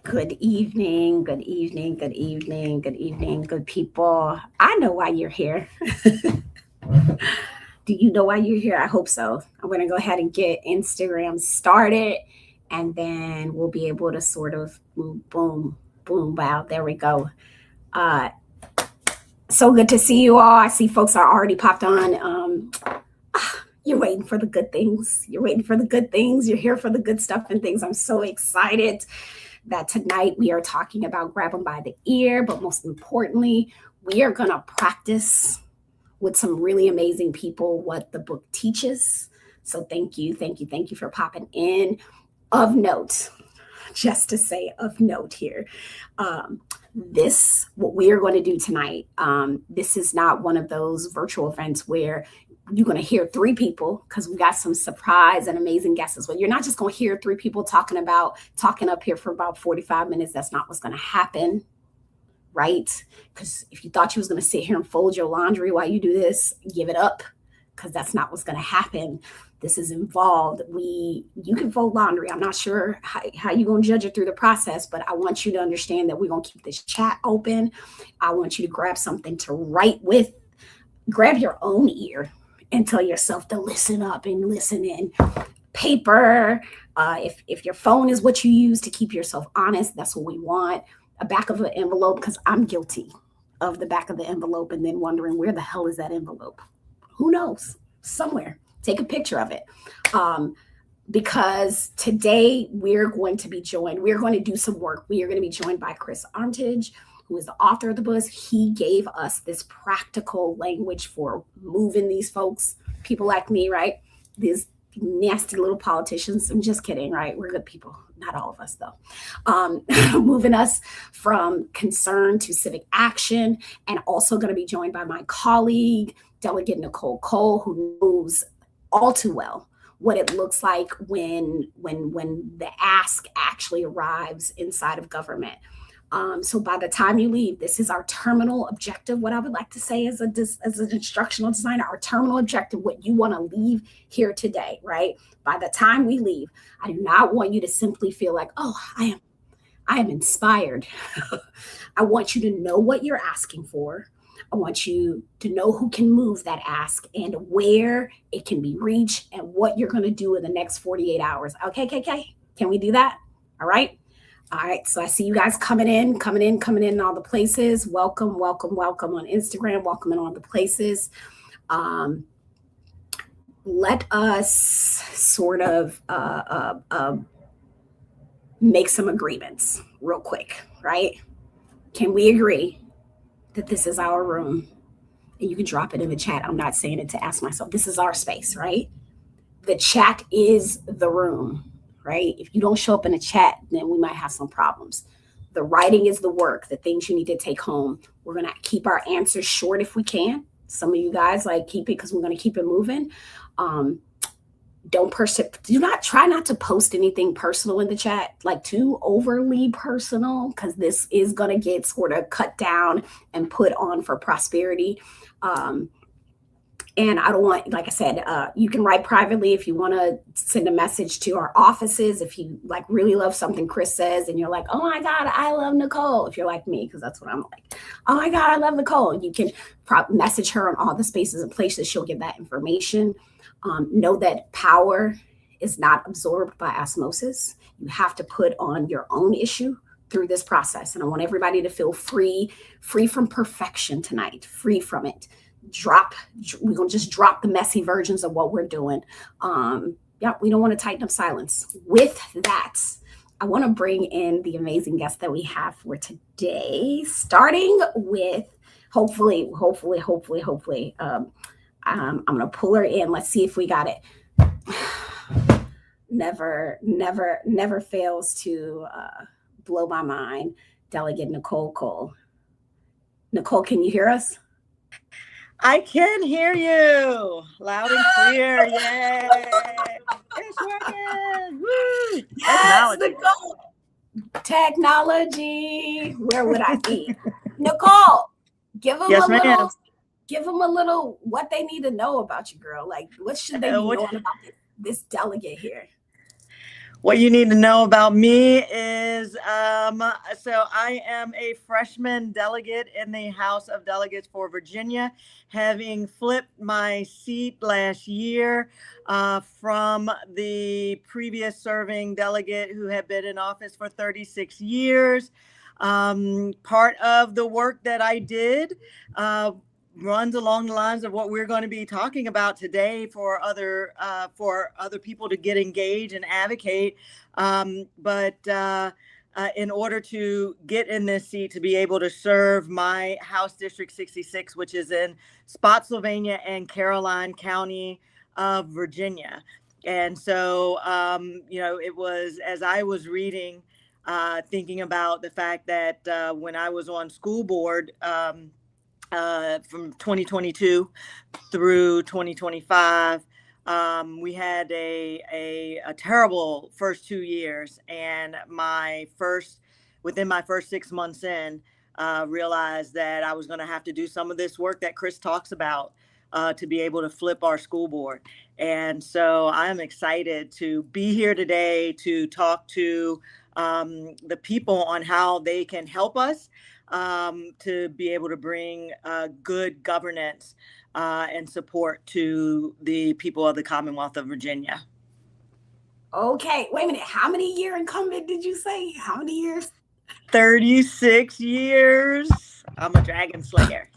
Good evening, good evening, good evening, good evening, good people. I know why you're here. Do you know why you're here? I hope so. I'm going to go ahead and get Instagram started and then we'll be able to sort of boom, boom, boom, wow. There we go. Uh, so good to see you all. I see folks are already popped on. You're waiting for the good things. You're waiting for the good things. You're here for the good stuff and things. I'm so excited that tonight we are talking about grab them by the ear, but most importantly, we are going to practice with some really amazing people what the book teaches. So thank you, thank you, thank you for popping in. Of note, just to say of note here, what we are going to do tonight, this is not one of those virtual events where you're going to hear three people because we got some surprise and amazing guests as well. You're not just going to hear three people talking up here for about 45 minutes. That's not what's going to happen, right? Because if you thought you was going to sit here and fold your laundry while you do this, give it up, because that's not what's going to happen. This is involved. You can fold laundry. I'm not sure how you're going to judge it through the process, but I want you to understand that we're going to keep this chat open. I want you to grab something to write with. Grab your own ear and tell yourself to listen up and listen in. Paper, if your phone is what you use to keep yourself honest, that's what we want. A back of an envelope, because I'm guilty of the back of the envelope and then wondering where the hell is that envelope? Who knows? Somewhere. Take a picture of it. Because today we're going to do some work. We are going to be joined by Chris Armitage, who is the author of the book. He gave us this practical language for moving these folks, people like me, right? These nasty little politicians. I'm just kidding, right? We're good people. Not all of us, though. Moving us from concern to civic action, and also going to be joined by my colleague, Delegate Nicole Cole, who knows all too well what it looks like when the ask actually arrives inside of government. So by the time you leave, this is our terminal objective. What I would like to say as an instructional designer, our terminal objective, what you want to leave here today, right? By the time we leave, I do not want you to simply feel like, oh, I am inspired. I want you to know what you're asking for. I want you to know who can move that ask and where it can be reached and what you're going to do in the next 48 hours. Okay, KK? Can we do that? All right. All right, so I see you guys coming in all the places. Welcome, welcome, welcome on Instagram. Welcome in all the places. Let us sort of make some agreements real quick, right? Can we agree that this is our room? And you can drop it in the chat. I'm not saying it to ask myself. This is our space, right? The chat is the room. Right? If you don't show up in the chat, then we might have some problems. The writing is the work, the things you need to take home. We're going to keep our answers short if we can. Some of you guys keep it because we're going to keep it moving. Try not to post anything personal in the chat, like too overly personal, because this is going to get sort of cut down and put on for prosperity. And I don't want, like I said, you can write privately if you want to send a message to our offices. If you really love something Chris says and you're like, oh my God, I love Nicole. If you're like me, because that's what I'm like. Oh my God, I love Nicole. You can message her on all the spaces and places. She'll give that information. Know that power is not absorbed by osmosis. You have to put on your own issue through this process. And I want everybody to feel free from perfection tonight, free from it. We're going to just drop the messy versions of what we're doing. We don't want to tighten up silence. With that, I want to bring in the amazing guest that we have for today, starting with hopefully, I'm going to pull her in. Let's see if we got it. Never fails to blow my mind. Delegate Nicole Cole. Nicole, can you hear us? I can hear you loud and clear. Yay! It's working. Woo! Yes, Technology. Where would I be? Nicole, give them a little what they need to know about you, girl. Like, what should they be knowing about this delegate here? What you need to know about me is so I am a freshman delegate in the House of Delegates for Virginia, having flipped my seat last year from the previous serving delegate who had been in office for 36 years. Part of the work that I did runs along the lines of what we're going to be talking about today for other people to get engaged and advocate. But in order to get in this seat, to be able to serve my House District 66, which is in Spotsylvania and Caroline County of Virginia. And so, it was, as I was reading, thinking about the fact that when I was on school board, from 2022 through 2025, we had a terrible first 2 years, and within my first 6 months in, realized that I was going to have to do some of this work that Chris talks about to be able to flip our school board. And so I'm excited to be here today to talk to the people on how they can help us to be able to bring good governance and support to the people of the Commonwealth of Virginia. Okay, wait a minute. How many year incumbent did you say? How many years? 36 years. I'm a dragon slayer.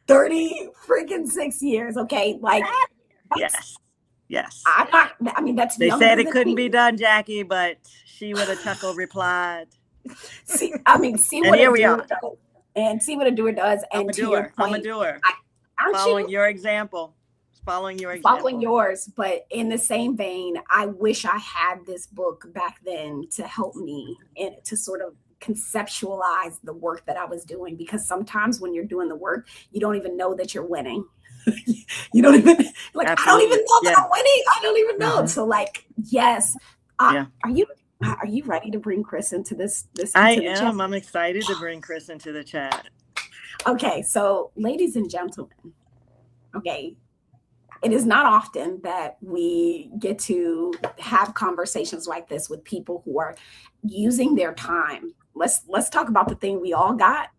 30 freaking 6 years. Okay, like yes. I mean, that's. They said it couldn't be done, Jackie, but she with a chuckle replied. See what a doer does, and see what a doer does. And to your point, I'm a doer. Following your example. Following yours, but in the same vein, I wish I had this book back then to help me and to sort of conceptualize the work that I was doing, because sometimes when you're doing the work, you don't even know that you're winning. You don't even like. Absolutely. I don't even know that I'm winning. I don't even know. So like, yes. Are you ready to bring Chris into this? I am. I'm excited to bring Chris into the chat. Okay, so ladies and gentlemen, okay. It is not often that we get to have conversations like this with people who are using their time. Let's talk about the thing we all got.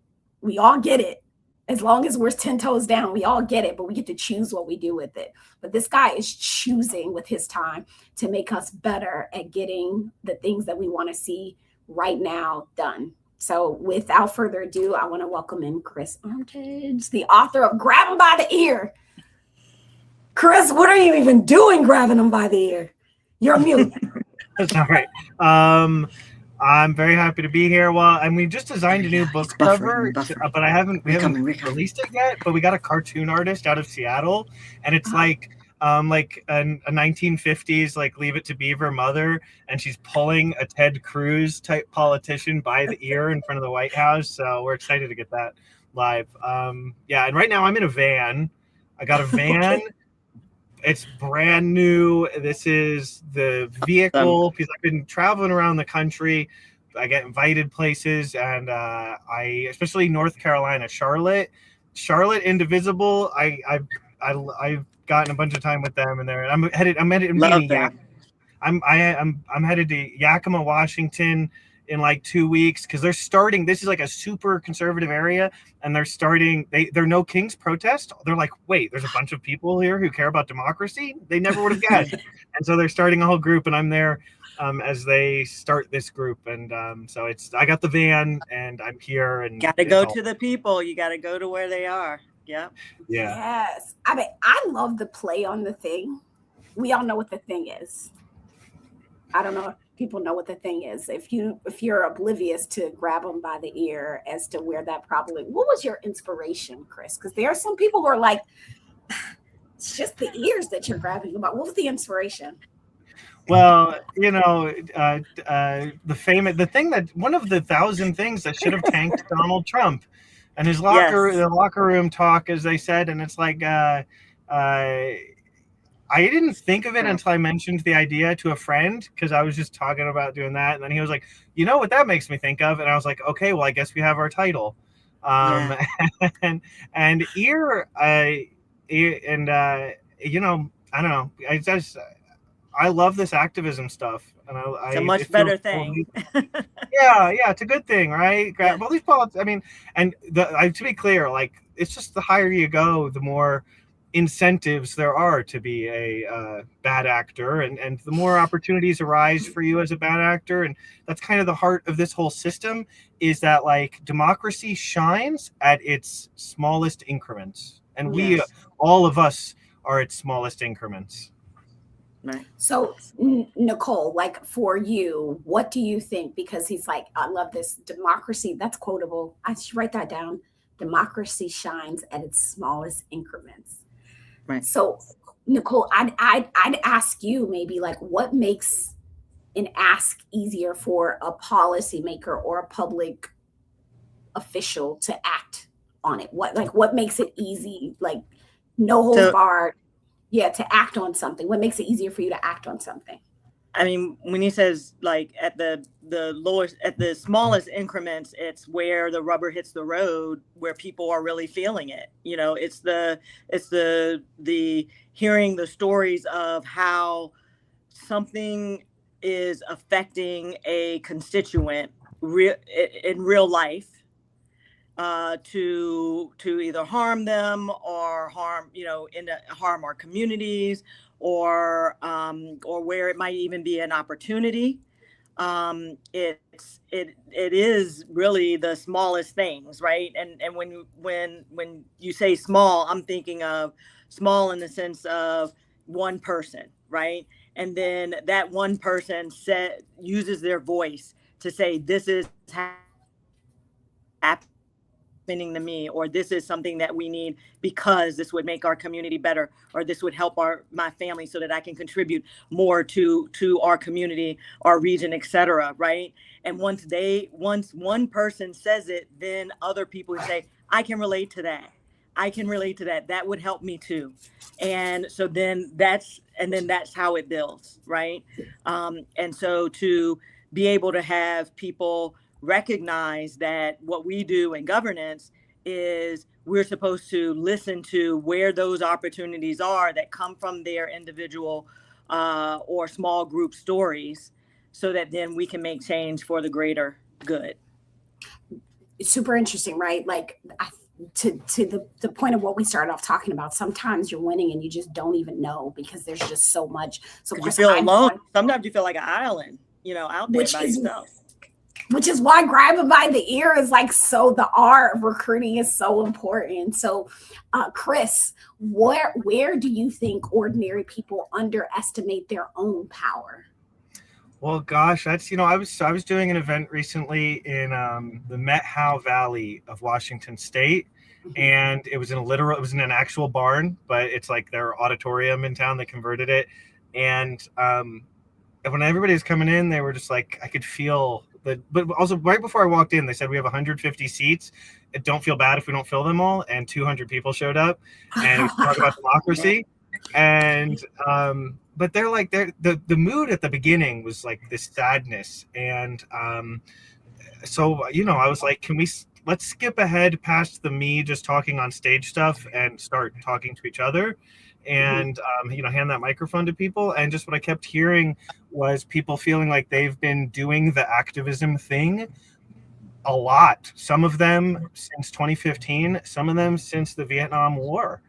We all get it. As long as we're 10 toes down, we all get it, but we get to choose what we do with it. But this guy is choosing with his time to make us better at getting the things that we want to see right now done. So without further ado, I want to welcome in Chris Armitage, the author of Grab 'Em by the Ear. Chris, what are you even doing grabbing them by the ear? You're mute. That's all right. I'm very happy to be here. Well, and we just designed a new book cover, but we haven't released it yet. But we got a cartoon artist out of Seattle, and it's like a 1950s like Leave It to Beaver mother, and she's pulling a Ted Cruz type politician by the ear in front of the White House. So we're excited to get that live. And right now I'm in a van. I got a van. It's brand new. This is the vehicle because I've been traveling around the country. I get invited places, and I especially North Carolina, Charlotte, Indivisible. I've gotten a bunch of time with them, and I'm headed to Yakima, Washington in like 2 weeks because they're starting. This is like a super conservative area, and they're no King's protest. They're like, wait, there's a bunch of people here who care about democracy. They never would have guessed. And so they're starting a whole group, and I'm there as they start this group. And so I got the van, and I'm here. And got to go to the people. You got to go to where they are. Yeah. Yes. I mean, I love the play on the thing. We all know what the thing is. I don't know if people know what the thing is. If you're oblivious to grab them by the ear as to where that probably, what was your inspiration, Chris? Because there are some people who are like, it's just the ears that you're grabbing about. What was the inspiration? Well, the thing that one of the 1,000 things that should have tanked Donald Trump and his the locker room talk, as they said, and it's like, I didn't think of it until I mentioned the idea to a friend because I was just talking about doing that. And then he was like, you know what that makes me think of? And I was like, okay, well, I guess we have our title. And ear, I I don't know. I love this activism stuff, and it's a much better thing. Yeah, it's a good thing, right? Yeah. Well, these politics, I mean, and to be clear, like, it's just the higher you go, the more incentives there are to be a bad actor, and the more opportunities arise for you as a bad actor. And that's kind of the heart of this whole system, is that, like, democracy shines at its smallest increments, and we, all of us, are its smallest increments. Right. So, Nicole, like, for you, what do you think? Because he's like, I love this democracy. That's quotable. I should write that down. Democracy shines at its smallest increments. Right. So, Nicole, I'd ask you maybe, like, what makes an ask easier for a policymaker or a public official to act on it? What makes it easy? Like, no holds barred. Yeah, to act on something. What makes it easier for you to act on something? I mean, when he says, like, at the lowest, at the smallest increments, it's where the rubber hits the road, where people are really feeling it. You know, it's the hearing the stories of how something is affecting a constituent in real life, to either harm them or harm our communities, or where it might even be an opportunity. It is really the smallest things, right? And when you say small, I'm thinking of small in the sense of one person, right? And then that one person uses their voice to say, this is happening to me, or this is something that we need because this would make our community better, or this would help my family so that I can contribute more to our community, our region, etc. Right? And once one person says it, then other people say, I can relate to that. That would help me too. And so then that's how it builds, right? And so to be able to have people recognize that what we do in governance is we're supposed to listen to where those opportunities are that come from their individual or small group stories, so that then we can make change for the greater good. It's super interesting, right? Like, to the point of what we started off talking about, sometimes you're winning and you just don't even know, because there's just so much. So you feel alone. Sometimes you feel like an island, out there by yourself. Which is why grabbing by the ear is like, so the art of recruiting is so important. So, Chris, where do you think ordinary people underestimate their own power? Well, gosh, that's, I was doing an event recently in the Methow Valley of Washington State, and it was in an actual barn, but it's like their auditorium in town. They converted it, and when everybody was coming in, they were just like, I could feel that. But also, right before I walked in, they said we have 150 seats. Don't feel bad if we don't fill them all. And 200 people showed up, and we talked about democracy. And but they're like, the mood at the beginning was like this sadness, and so I was like, let's skip ahead past the me just talking on stage stuff and start talking to each other, and hand that microphone to people. And just what I kept hearing was people feeling like they've been doing the activism thing a lot. Some of them since 2015, some of them since the Vietnam War.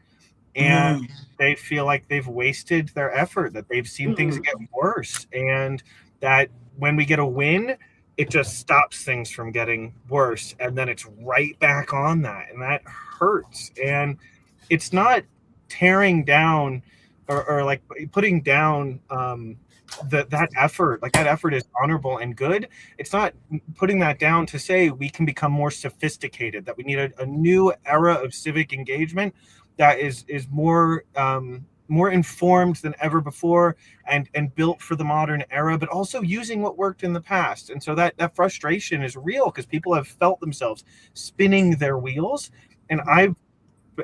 And they feel like they've wasted their effort, that they've seen things get worse, and that when we get a win, it just stops things from getting worse. And then it's right back on that. And that hurts. And it's not tearing down or like putting down that effort. Like, that effort is honorable and good. It's not putting that down to say we can become more sophisticated, that we need a new era of civic engagement that is more informed than ever before, and built for the modern era, but also using what worked in the past. And so that frustration is real, because people have felt themselves spinning their wheels. And I've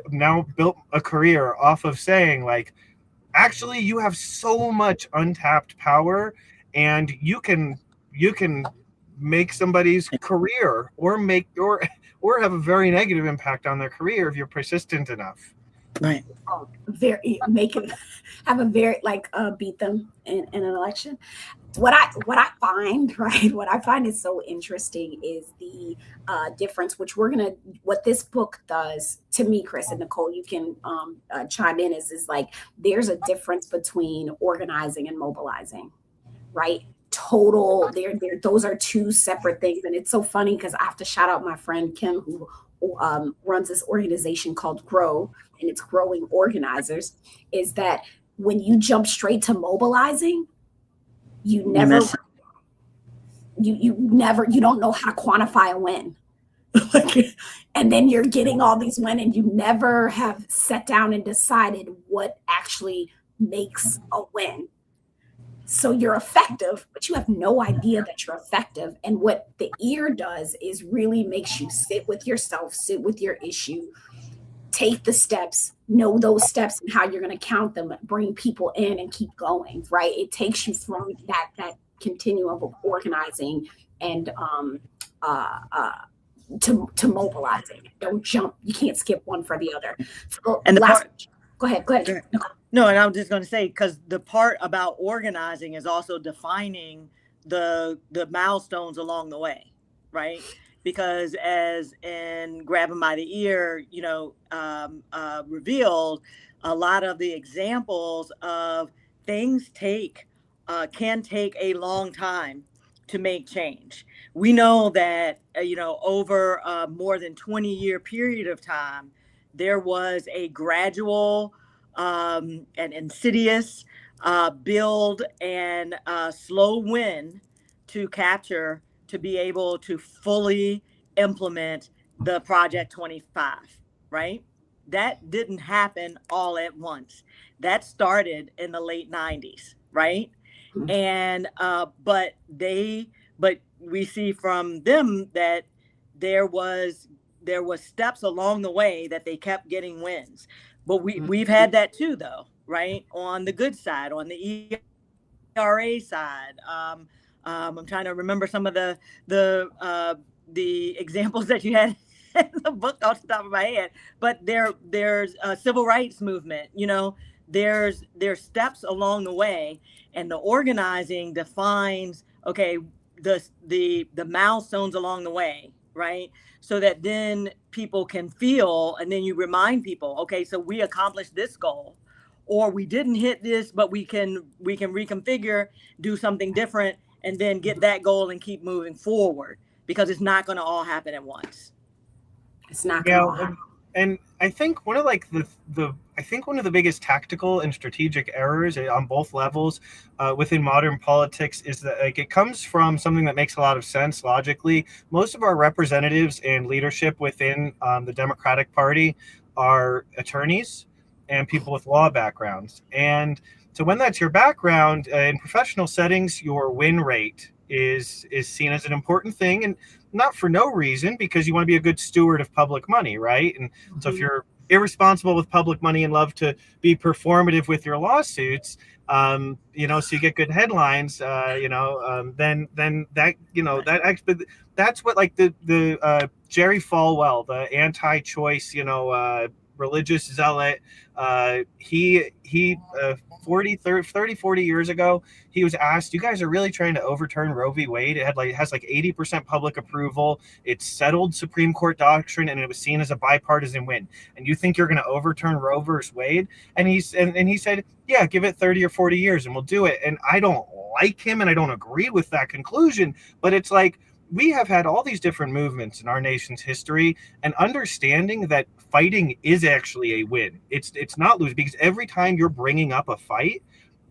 now built a career off of saying, like, actually, you have so much untapped power, and you can make somebody's career or have a very negative impact on their career if you're persistent enough. Right. Very make it have a very like beat them in an election. What I find right, what I find is so interesting is the difference, which what this book does to me, Chris and Nicole, you can chime in, is like there's a difference between organizing and mobilizing, right? Total, those are two separate things, and it's so funny because I have to shout out my friend Kim, who runs this organization called Grow, and it's Growing Organizers. Is that when you jump straight to mobilizing, you never you don't know how to quantify a win. And then you're getting all these wins, and you never have sat down and decided what actually makes a win. So you're effective, but you have no idea that you're effective. And what the E.A.R.R does is really makes you sit with yourself, sit with your issue, take the steps, know those steps and how you're going to count them, bring people in and keep going, right? It takes you through that continuum of organizing and to mobilizing. Don't jump. You can't skip one for the other. So and go ahead. No, and I was just going to say, because the part about organizing is also defining the milestones along the way, right? Because as in Grabbing by the Ear, revealed, a lot of the examples of things can take a long time to make change. We know that, over a more than 20-year period of time, there was a gradual and insidious build and slow win to capture to be able to fully implement the Project 25, right? That didn't happen all at once. That started in the late 90s, right? And but we see from them that there was steps along the way that they kept getting wins. But we've had that too, though, right? On the good side, on the E.A.R.R side. I'm trying to remember some of the examples that you had in the book off the top of my head. But there's a civil rights movement. There's steps along the way, and the organizing defines the milestones along the way, right? So that then people can feel, and then you remind people, okay, so we accomplished this goal, or we didn't hit this, but we can reconfigure, do something different, and then get that goal and keep moving forward, because it's not going to all happen at once. It's not going to all happen. And I think one of one of the biggest tactical and strategic errors on both levels within modern politics is that it comes from something that makes a lot of sense logically. Most of our representatives and leadership within the Democratic Party are attorneys and people with law backgrounds. And so when that's your background in professional settings, your win rate is seen as an important thing, and not for no reason, because you want to be a good steward of public money, right? And so if you're irresponsible with public money and love to be performative with your lawsuits, so you get good headlines, then that's what, like, the Jerry Falwell, the anti-choice, religious zealot, he 40 years ago, he was asked, you guys are really trying to overturn Roe v. Wade? It has 80% public approval. It's settled Supreme Court doctrine, and it was seen as a bipartisan win. And you think you're going to overturn Roe versus Wade? And he said, yeah, give it 30 or 40 years and we'll do it. And I don't like him, and I don't agree with that conclusion, but it's like, we have had all these different movements in our nation's history, and understanding that fighting is actually a win. It's not lose, because every time you're bringing up a fight,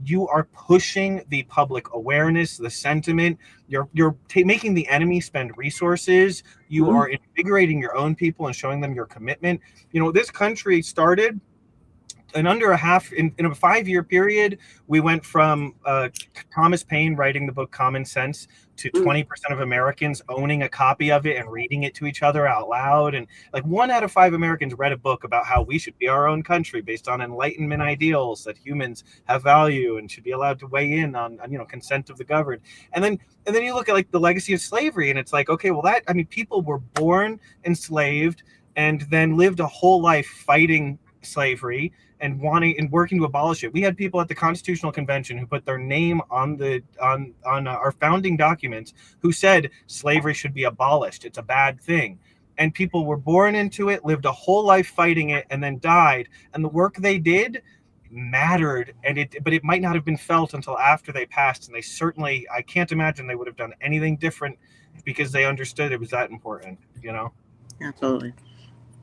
you are pushing the public awareness, the sentiment. You're making the enemy spend resources. You are invigorating your own people and showing them your commitment. This country started in under a 5-year period. We went from Thomas Paine writing the book Common Sense to 20% of Americans owning a copy of it and reading it to each other out loud. And like 1 out of 5 Americans read a book about how we should be our own country based on Enlightenment ideals, that humans have value and should be allowed to weigh in on consent of the governed. And then you look at like the legacy of slavery, and it's like, okay, well, people were born enslaved and then lived a whole life fighting slavery and wanting and working to abolish it. We had people at the Constitutional Convention who put their name on our founding documents who said slavery should be abolished. It's a bad thing. And people were born into it, lived a whole life fighting it, and then died. And the work they did mattered, but it might not have been felt until after they passed. And they certainly, I can't imagine they would have done anything different because they understood it was that important, you know? Absolutely.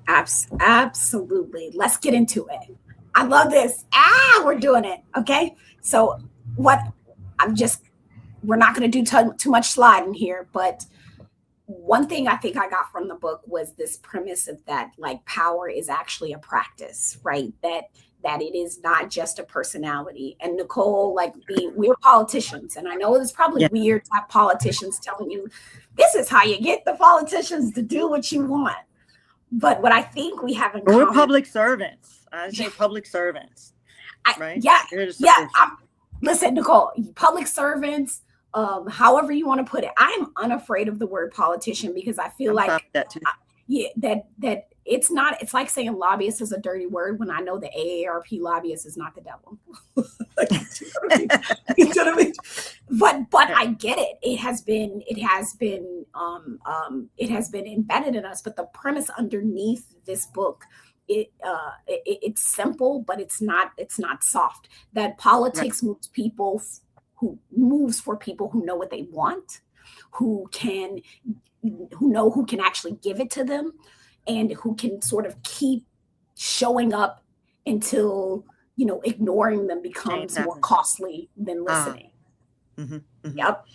Absolutely. Let's get into it. I love this. We're doing it. Okay. So we're not going to do too much sliding here, but one thing I think I got from the book was this premise of that, like, power is actually a practice, right? That it is not just a personality. And Nicole, like, we're politicians, and I know it's probably weird to have politicians telling you this is how you get the politicians to do what you want. But what I think we have in common, we're public servants. I say public servants, right? Listen, Nicole, public servants, however you want to put it. I'm unafraid of the word politician because I feel like that too. That it's not. It's like saying lobbyist is a dirty word when I know the A.A.R.R lobbyist is not the devil. You know what I mean? But I get it. It has been embedded in us. But the premise underneath this book, it's simple, but it's not soft. That politics moves people moves for people who know what they want, who can actually give it to them, and who can sort of keep showing up until, ignoring them becomes more costly than listening. Yep.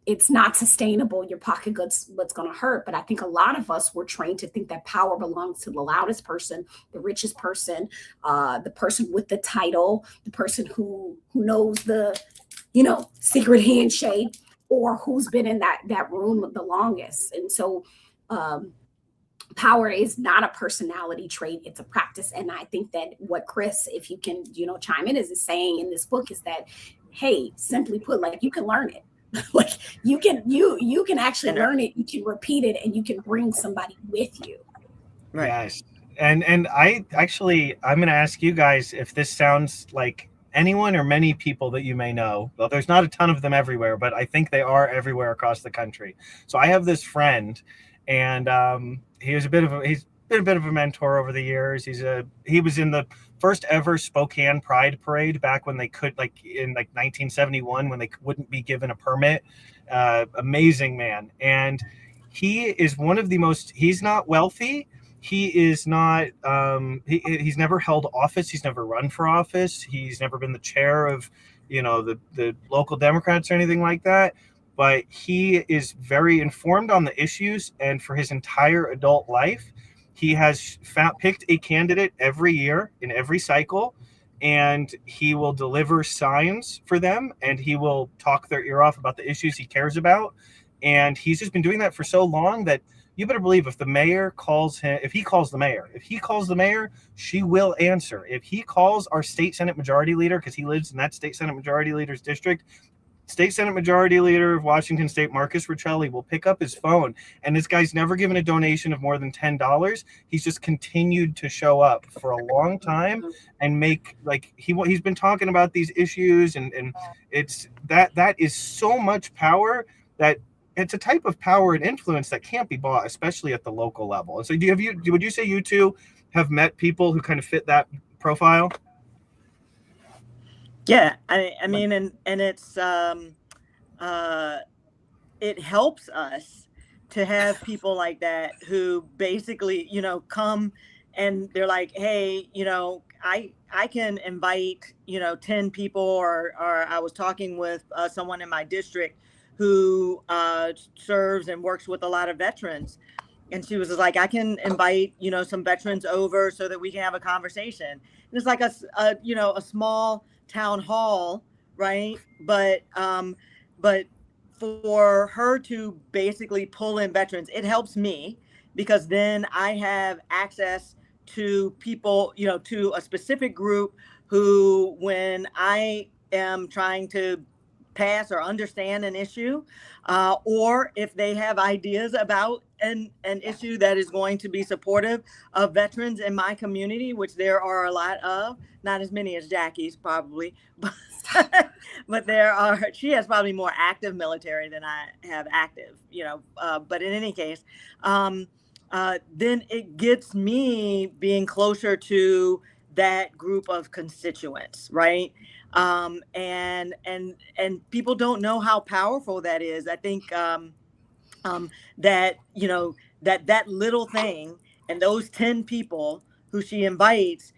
It's not sustainable. Your pocketbook's what's going to hurt. But I think a lot of us were trained to think that power belongs to the loudest person, the richest person, the person with the title, the person who knows the, secret handshake, or who's been in that room the longest. And so power is not a personality trait, it's a practice. And I think that what Chris, if you can, chime in, is saying in this book is that, hey, simply put, like, you can learn it. Like, you can actually learn it, you can repeat it, and you can bring somebody with you. Right. Yes. And I'm going to ask you guys if this sounds like anyone or many people that you may know. Well, there's not a ton of them everywhere, but I think they are everywhere across the country. So I have this friend, and he's been a bit of a mentor over the years. He was in the first ever Spokane Pride Parade back when they could, in 1971, when they wouldn't be given a permit. Amazing man. And he is one of the most, he's not wealthy. He is not, he's never held office. He's never run for office. He's never been the chair of, the local Democrats or anything like that. But he is very informed on the issues. And for his entire adult life, he has picked a candidate every year in every cycle, and he will deliver signs for them, and he will talk their ear off about the issues he cares about. And he's just been doing that for so long that you better believe if he calls the mayor, she will answer. If he calls our state Senate majority leader, because he lives in that state Senate majority leader's district, State Senate Majority Leader of Washington State, Marcus Riccelli, will pick up his phone, and this guy's never given a donation of more than $10. He's just continued to show up for a long time and make, he's been talking about these issues, and it's that is so much power, that it's a type of power and influence that can't be bought, especially at the local level. And so would you say you two have met people who kind of fit that profile? Yeah, I mean, and it's it helps us to have people like that who basically, come and they're like, hey, I can invite, 10 people, or I was talking with someone in my district who serves and works with a lot of veterans. And she was like, I can invite, some veterans over so that we can have a conversation. And it's like a small town hall, right? But for her to basically pull in veterans, it helps me, because then I have access to people, to a specific group who, when I am trying to pass or understand an issue, or if they have ideas about an issue that is going to be supportive of veterans in my community, which there are a lot of, not as many as Jackie's probably, but, but there are, she has probably more active military than I have active, but in any case, then it gets me being closer to that group of constituents, right? And people don't know how powerful that is. I think that that little thing and those 10 people who she invites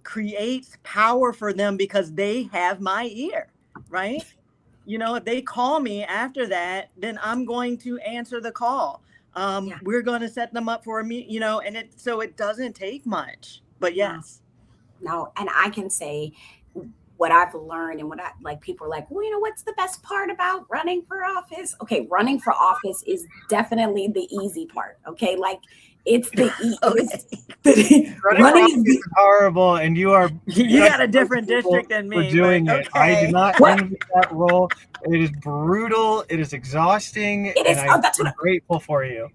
creates power for them because they have my ear, right? If they call me after that, then I'm going to answer the call. We're going to set them up for a meet, and it doesn't take much, but yes. No, and I can say what I've learned and what I like, people are like, well, what's the best part about running for office? Okay, running for office is definitely the easy part. Okay, like it's the running is horrible, and you got a different district than me for doing it. I do not envy that role. It is brutal. It is exhausting. It is. I'm grateful for you.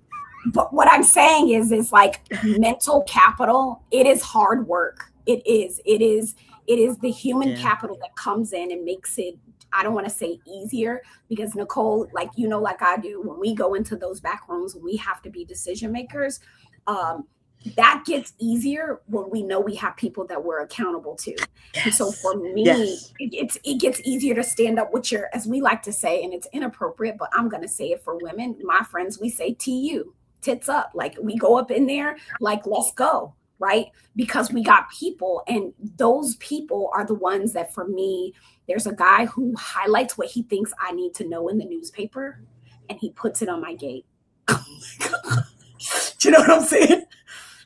But what I'm saying is like mental capital. It is hard work. It is the human capital that comes in and makes it, I don't want to say easier, because Nicole, like, like I do, when we go into those back rooms, we have to be decision makers. That gets easier when we know we have people that we're accountable to. Yes. And so for me, it gets easier to stand up with your, as we like to say, and it's inappropriate, but I'm going to say it for women, my friends, we say TU, tits up. Like we go up in there, like, let's go. Right? Because we got people, and those people are the ones that, for me, there's a guy who highlights what he thinks I need to know in the newspaper, and he puts it on my gate. Oh my God. Do you know what I'm saying?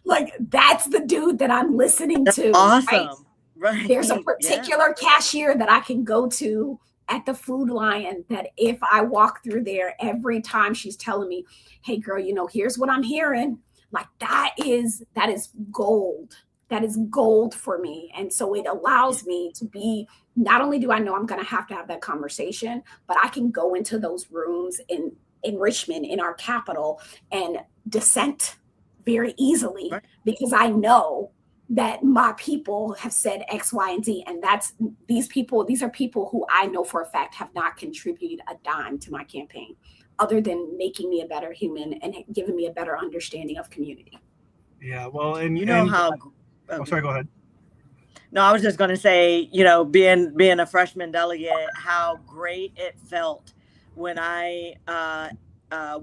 Like, that's the dude that I'm listening to. Awesome. Right? There's a particular cashier that I can go to at the Food Lion that if I walk through there, every time she's telling me, hey girl, here's what I'm hearing. Like that is gold. That is gold for me. And so it allows me to be, not only do I know I'm going to have that conversation, but I can go into those rooms in Richmond, in our capital, and dissent very easily, because I know that my people have said X, Y, and Z. And these are people who I know for a fact have not contributed a dime to my campaign, other than making me a better human and giving me a better understanding of community. Yeah, well, and sorry, go ahead. No, I was just going to say, being a freshman delegate, how great it felt when I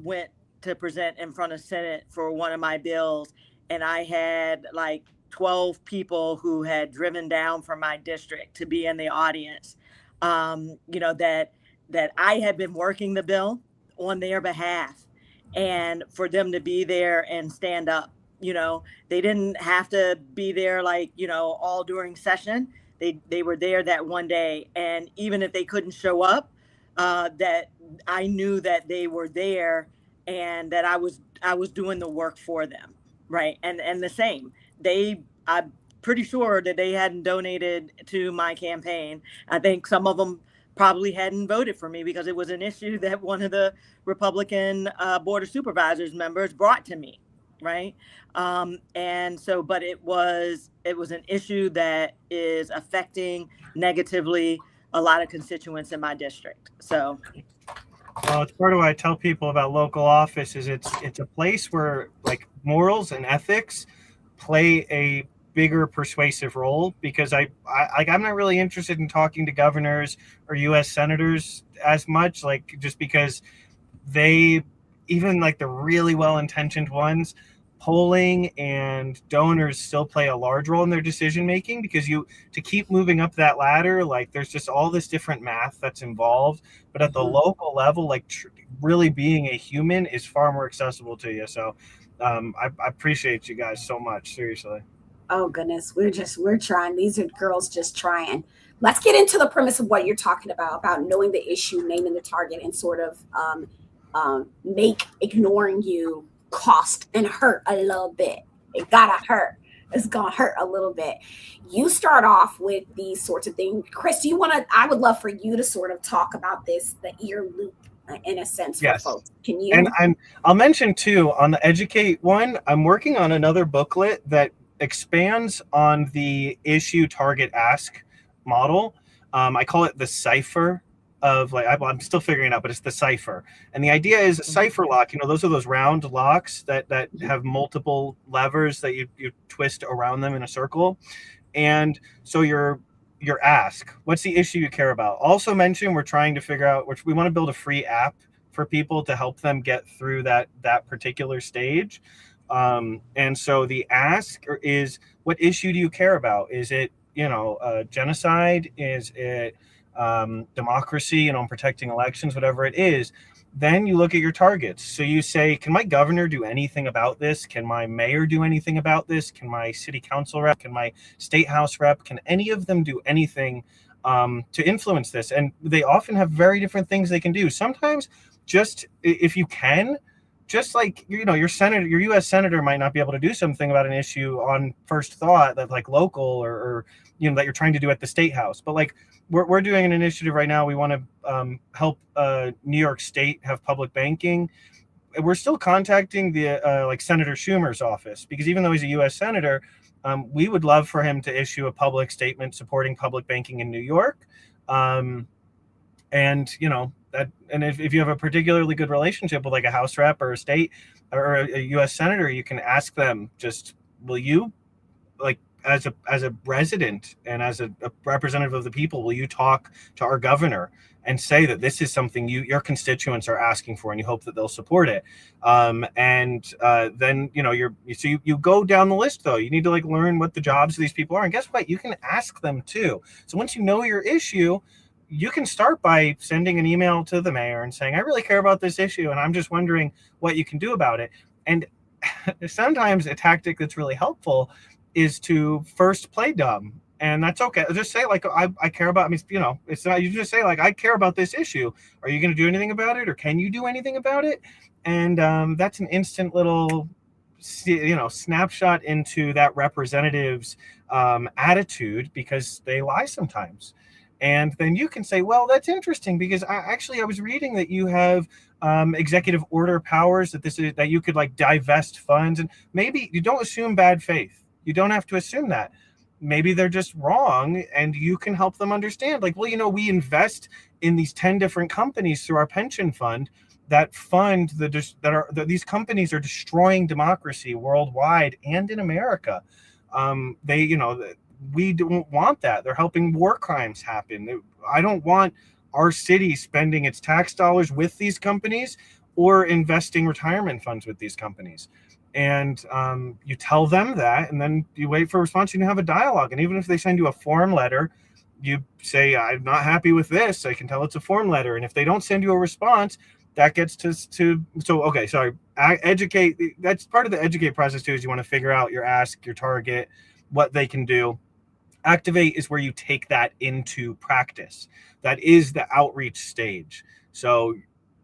went to present in front of Senate for one of my bills, and I had like 12 people who had driven down from my district to be in the audience. That I had been working the bill on their behalf, and for them to be there and stand up, they didn't have to be there like, all during session. They were there that one day. And even if they couldn't show up, that I knew that they were there and that I was doing the work for them. Right. And the same, I'm pretty sure that they hadn't donated to my campaign. I think some of them probably hadn't voted for me because it was an issue that one of the Republican Board of Supervisors members brought to me, right? And so, but it was an issue that is affecting negatively a lot of constituents in my district. So, well, it's part of why I tell people about local office is it's a place where like morals and ethics play a bigger persuasive role, because I'm not really interested in talking to governors or U.S. senators as much, like just because they, even like the really well-intentioned ones, polling and donors still play a large role in their decision making, because to keep moving up that ladder, like there's just all this different math that's involved. But at the local level, like really being a human is far more accessible to you. So I appreciate you guys so much, seriously. Oh goodness, we're trying. These are girls just trying. Let's get into the premise of what you're talking about knowing the issue, naming the target, and sort of make ignoring you cost and hurt a little bit. It gotta hurt. it's gonna hurt a little bit. You start off with these sorts of things. Chris, do you want to? I would love for you to sort of talk about this, the ear loop, in a sense for Yes. folks. Can And you? I'll mention too, on the educate one, I'm working on another booklet that expands on the issue target ask model. I call it the cipher of like, I'm still figuring it out, but it's the cipher. And the idea is a cipher lock. Those are those round locks that have multiple levers that you twist around them in a circle. And so your ask, what's the issue you care about? Also mention, we're trying to figure out, which we want to build a free app for people to help them get through that particular stage. And so the ask is, what issue do you care about? Is it genocide? Is it democracy, protecting elections, whatever it is? Then you look at your targets. So you say, can my governor do anything about this? Can my mayor do anything about this? Can my city council rep? Can my state house rep? Can any of them do anything to influence this? And they often have very different things they can do. Sometimes, just if you can, just like your senator, your U.S. senator might not be able to do something about an issue on first thought, that like local or that you're trying to do at the state house. But like we're doing an initiative right now. We want to help New York State have public banking. We're still contacting the like Senator Schumer's office, because even though he's a U.S. senator, we would love for him to issue a public statement supporting public banking in New York. And if you have a particularly good relationship with like a House rep or a state or a U.S. senator, you can ask them, just, will you, like, as a resident and as a representative of the people, will you talk to our governor and say that this is something your constituents are asking for, and you hope that they'll support it? Then you go down the list, though. You need to like learn what the jobs of these people are, and guess what? You can ask them too. So once you know your issue, you can start by sending an email to the mayor and saying, I really care about this issue, and I'm just wondering what you can do about it. And sometimes a tactic that's really helpful is to first play dumb. And that's okay. Just say like, I care about, it's not, you just say like, I care about this issue. Are you going to do anything about it? Or can you do anything about it? And that's an instant little, snapshot into that representative's attitude, because they lie sometimes. And then you can say, well, that's interesting, because I was reading that you have executive order powers, that you could like divest funds, and maybe you don't assume bad faith. You don't have to assume that. Maybe they're just wrong, and you can help them understand. Like, well, we invest in these 10 different companies through our pension fund that fund these companies are destroying democracy worldwide and in America. We don't want that. They're helping war crimes happen. I don't want our city spending its tax dollars with these companies or investing retirement funds with these companies. And you tell them that, and then you wait for a response, and you have a dialogue. And even if they send you a form letter, you say, I'm not happy with this. I can tell it's a form letter. And if they don't send you a response, that gets educate. That's part of the educate process too, is you want to figure out your ask, your target, what they can do. Activate is where you take that into practice. That is the outreach stage. So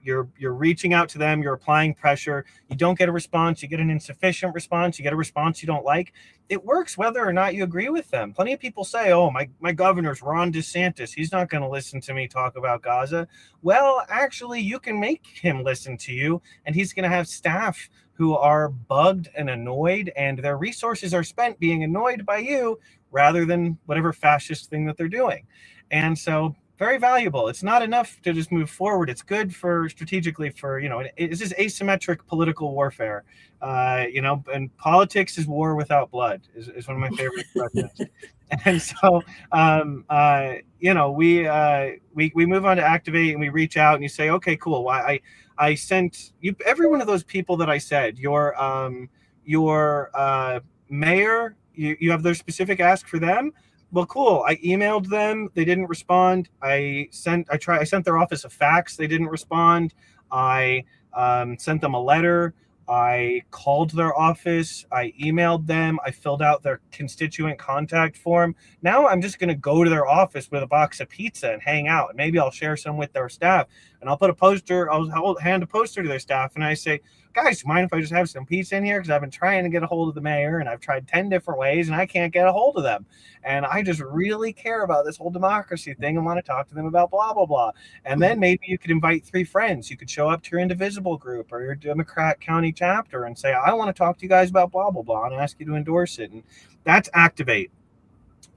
you're reaching out to them, you're applying pressure. You don't get a response, you get an insufficient response, you get a response you don't like. It works whether or not you agree with them. Plenty of people say, oh, my governor's Ron DeSantis, he's not going to listen to me talk about Gaza. Well, actually, you can make him listen to you, and he's going to have staff who are bugged and annoyed, and their resources are spent being annoyed by you rather than whatever fascist thing that they're doing. And so, very valuable. It's not enough to just move forward. It's good for strategically for, this is asymmetric political warfare, and politics is war without blood is one of my favorite expressions. And so, we move on to activate, and we reach out, and you say, okay, cool. Well, I sent you every one of those people that I said, your mayor, you have their specific ask for them. Well, cool. I emailed them. They didn't respond. I sent their office a fax. They didn't respond. I sent them a letter. I called their office. I emailed them. I filled out their constituent contact form. Now I'm just going to go to their office with a box of pizza and hang out. And maybe I'll share some with their staff. And I'll put a poster. I'll hand a poster to their staff. And I say, guys, do you mind if I just have some pizza in here? Because I've been trying to get a hold of the mayor and I've tried 10 different ways and I can't get a hold of them. And I just really care about this whole democracy thing and want to talk to them about blah, blah, blah. And then maybe you could invite 3 friends. You could show up to your Indivisible group or your Democrat County chapter and say, I want to talk to you guys about blah, blah, blah, and ask you to endorse it. And that's activate.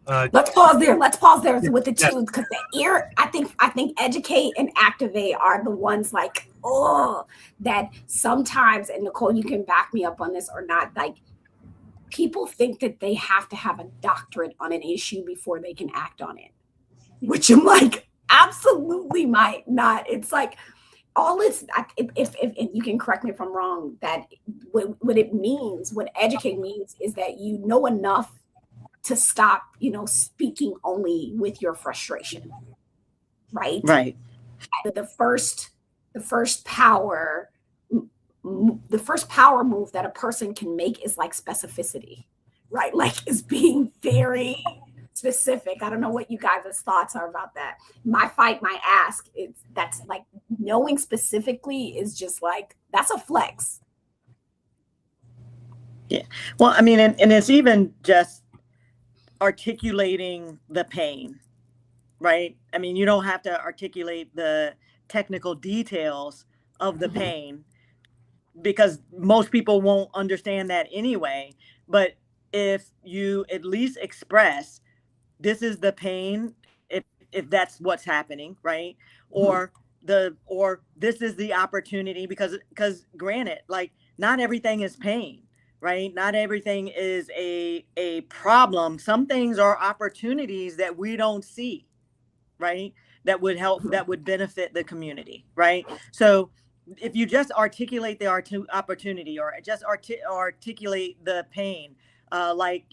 Let's pause there. With the two, because the ear, I think educate and activate are the ones like, oh, that sometimes, and Nicole, you can back me up on this or not, like people think that they have to have a doctorate on an issue before they can act on it, which I'm like, absolutely might not. It's like all it's, if you can correct me if I'm wrong, that what it means, what educate means is that you know enough to stop, speaking only with your frustration, right? Right. The first power move that a person can make is like specificity, right? Like is being very specific. I don't know what you guys' thoughts are about that. My fight, my ask, that's like knowing specifically is just like, that's a flex. Yeah. Well, I mean, and it's even just articulating the pain, right? I mean, you don't have to articulate the technical details of the pain because most people won't understand that anyway. But if you at least express, this is the pain, if that's what's happening, right? Or this is the opportunity, because granted, like not everything is pain. Right? Not everything is a problem. Some things are opportunities that we don't see, right? That would help, that would benefit the community, right? So if you just articulate the opportunity or just articulate the pain, like,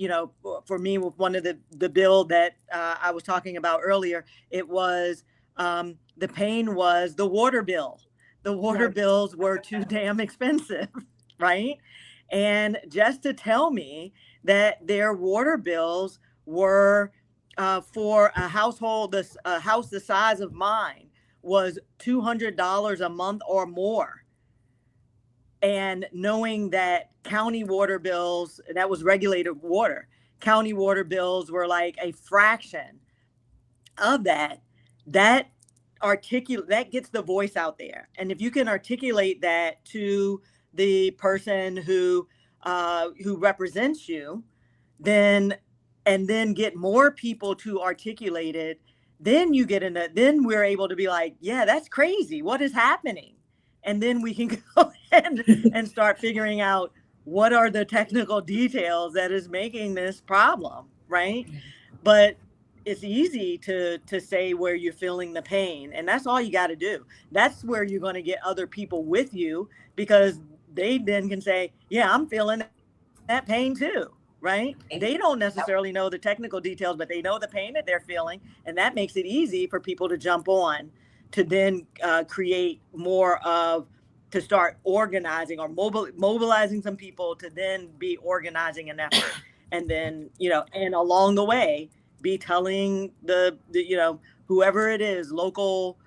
for me with one of the bill that I was talking about earlier, it was the pain was the water bill. The water bills were too damn expensive, right? And just to tell me that their water bills were for a household, a house the size of mine was $200 a month or more. And knowing that county water bills, that was regulated water, county water bills were like a fraction of that gets the voice out there. And if you can articulate that to the person who represents you, then get more people to articulate it, then we're able to be like, yeah, that's crazy. What is happening? And then we can go and start figuring out what are the technical details that is making this problem, right? But it's easy to say where you're feeling the pain, and that's all you got to do. That's where you're going to get other people with you, because they then can say, yeah, I'm feeling that pain too, right? They don't necessarily know the technical details, but they know the pain that they're feeling. And that makes it easy for people to jump on to then create more to start organizing or mobilizing some people to then be organizing an effort. And then, and along the way, be telling the whoever it is, local